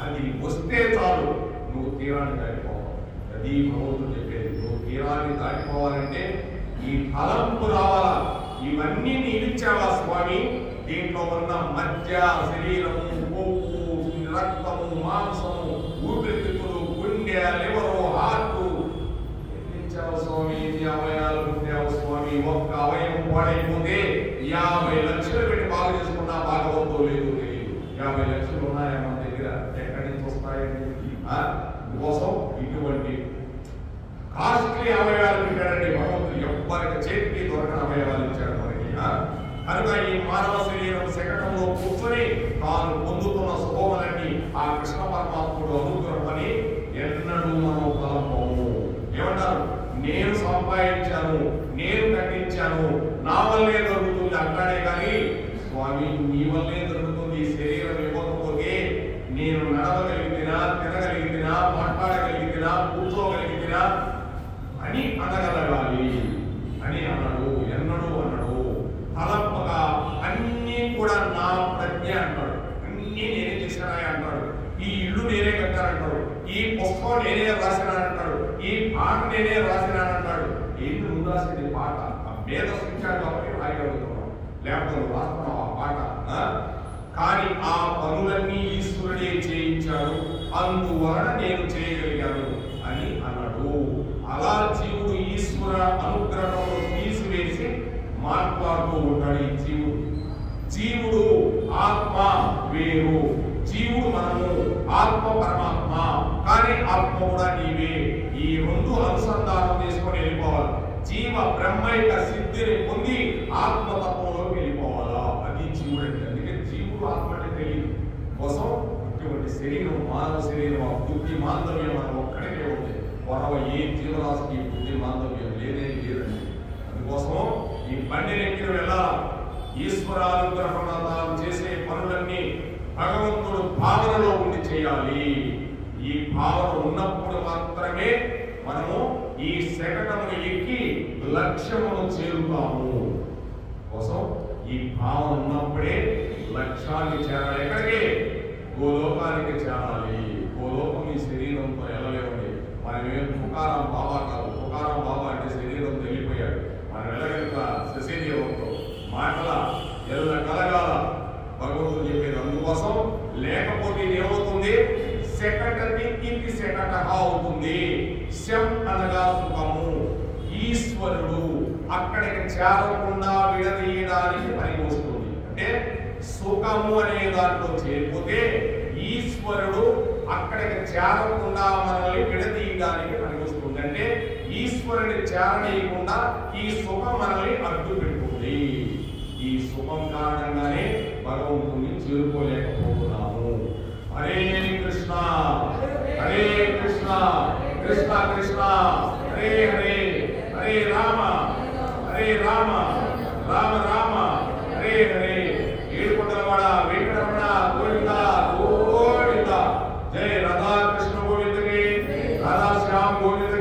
అది వస్తే చాలు, నువ్వు తీరాన్ని దాటిపోవాలి. అది భగవంతుడు చెప్పేది. నువ్వు తీరాన్ని దాటిపోవాలంటే ఈ తలంపు రావాలా. ఇవన్నీ నీవిచ్చావా స్వామి? దీంట్లో ఉన్న మధ్య శరీరము, కొవ్వు, రక్తము, మాంసము, ఊపిరితిత్తులు, గుండె, లివరు, హార్టు ఇచ్చావు స్వామి. ఎన్ని అవయవాలు పుట్టావు స్వామి? ఒక్క అవయవం పాడైపోతే 50 లక్షలు పెట్టి బాగు చేసుకున్నా భాగవతం లేదు, తెలియదు. 50 లక్షలు ఉన్నాయా మన దగ్గర? ఎక్కడి నుంచి వస్తాయండి? అందుకోసం ఇటువంటి కాస్ట్లీ అవయవాలు పెట్టారండి భగవంతుడు. ఎవ్వరికి చేతికి దొరకని అవయవాలు ఇచ్చాడు మనకి. కనుక ఈ మానవ శరీరం శకటంలో కూర్చొని తాను పొందుతున్న శుభములన్నీ ఆ కృష్ణ పరమాత్ముడు అనుగ్రహమని ఎన్నడూ మనం కలపము. ఏమంటారు? నేను సంపాదించాను, నేను కట్టించాను, నా వల్లే దొరుకుతుంది అంటాడే కానీ స్వామి నీ వల్లే దొరుకుతుంది. శరీరం ఇవ్వకపోతే నేను నడవగలిగినా, తినగలిగినా, మాట్లాడగలిగినా, కూర్చోగలిగినా అని అనగలగాలి అని అన్నాడు. ఎన్నడూ అన్నాడు. తలంపగా అన్నీ కూడా నా ప్రజ్ఞ అంటాడు. అన్నీ నేనే చేశానా అంటాడు. ఈ ఇల్లు నేనే కట్టానంటాడు. ఈ పుస్తకం నేనే రాసినానంటాడు. ఈ పాట నేనే రాసినానంటాడు. ఏంటి నువ్వు రాసింది పాట? ఆ పేద శిక్షాడు కాబట్టి రాయగలుగుతున్నావు, లేకపోతే రాస్తున్నావు ఆ పాట. కానీ ఆ పనులన్నీ ఈశ్వరుడే చేయించాడు, అందువలన నేను చేయగలిగాను అని అన్నాడు. అలా జీవుడు ఈశ్వర అనుగ్రహంలో తీసివేసి మాట్లాడుతూ ఉంటాడు. ఈ జీవుడు ఆత్మ వేరు, జీవుడు మనము, ఆత్మ పరమాత్మ. కానీ ఆత్మ కూడా నీవే. ఈ రెండు అనుసంధానం చేసుకొని వెళ్ళిపోవాలి. జీవ బ్రహ్మైక సిద్ధిని పొంది ఆత్మతత్వంలోకి వెళ్ళిపోవాలా. అది జీవుడు అంటే. అందుకే జీవుడు ఆత్మ అంటే తెలియదు కోసం ఇటువంటి శరీరం, మానవ శరీరం, ఆ బుద్ధి మాందవ్యం మనం ఒక్కడికే ఉంది. పొరవ ఏ జీవరాశికి బుద్ధి మాందవ్యం లేదండి. అందుకోసం ఈ బండిని ఎక్కిన వెళ్ళాలా. ఈశ్వరానుగ్రహంగా తాను చేసే పనులన్నీ భగవంతుడు భావనలో ఉండి చేయాలి. ఈ భావన ఉన్నప్పుడు మాత్రమే మనము ఈ శకటమును ఎక్కి లక్ష్యమును చేరుతాము. కోసం ఈ భావన ఉన్నప్పుడే లక్ష్యాన్ని చేరాలి. ఎక్కడికి? గోలోకానికి చేరాలి. గోలోకం ఈ శరీరంతో వెళ్ళలేమండి. మనమేం తుకారాం బాబా కాదు. తుకారాం బాబా అంటే శరీరంతో వెళ్ళిపోయాడు. మనం వెళ్ళగలుగుతా శశీదేవంతో మాటల ఎల్ల కలగాల భగవంతుడు చెప్పేది. అందుకోసం లేకపోతే ఏమవుతుంది? శకటకి ఇంటి శకట అవుతుంది. శం అనగా సుఖము. ఈశ్వరుడు అక్కడికి చేరకుండా విడదీయడానికి పనికి వస్తుంది. అంటే సుఖము అనే దాంట్లో చేరిపోతే ఈశ్వరుడు అక్కడికి చేరకుండా మనల్ని విడదీయడానికి పనికి వస్తుంది. అంటే ఈశ్వరుని చేరనీయకుండా ఈ సుఖం మనల్ని అడ్డు పెడుతుంది. ఈ సుఖం కారణంగానే భగవంతుని చేరుకోలేకపోతున్నాము. హరే కృష్ణ హరే కృష్ణ కృష్ణ కృష్ణ హరే హరే హరే రామ హరే రామ రామ రామ హరే హరే. ఏడుకొండలవాడ వెంకటరమణ గోవింద గోవింద. జై రాధా కృష్ణ గోవిందకి, రాధా శ్యామ్ గోవింద.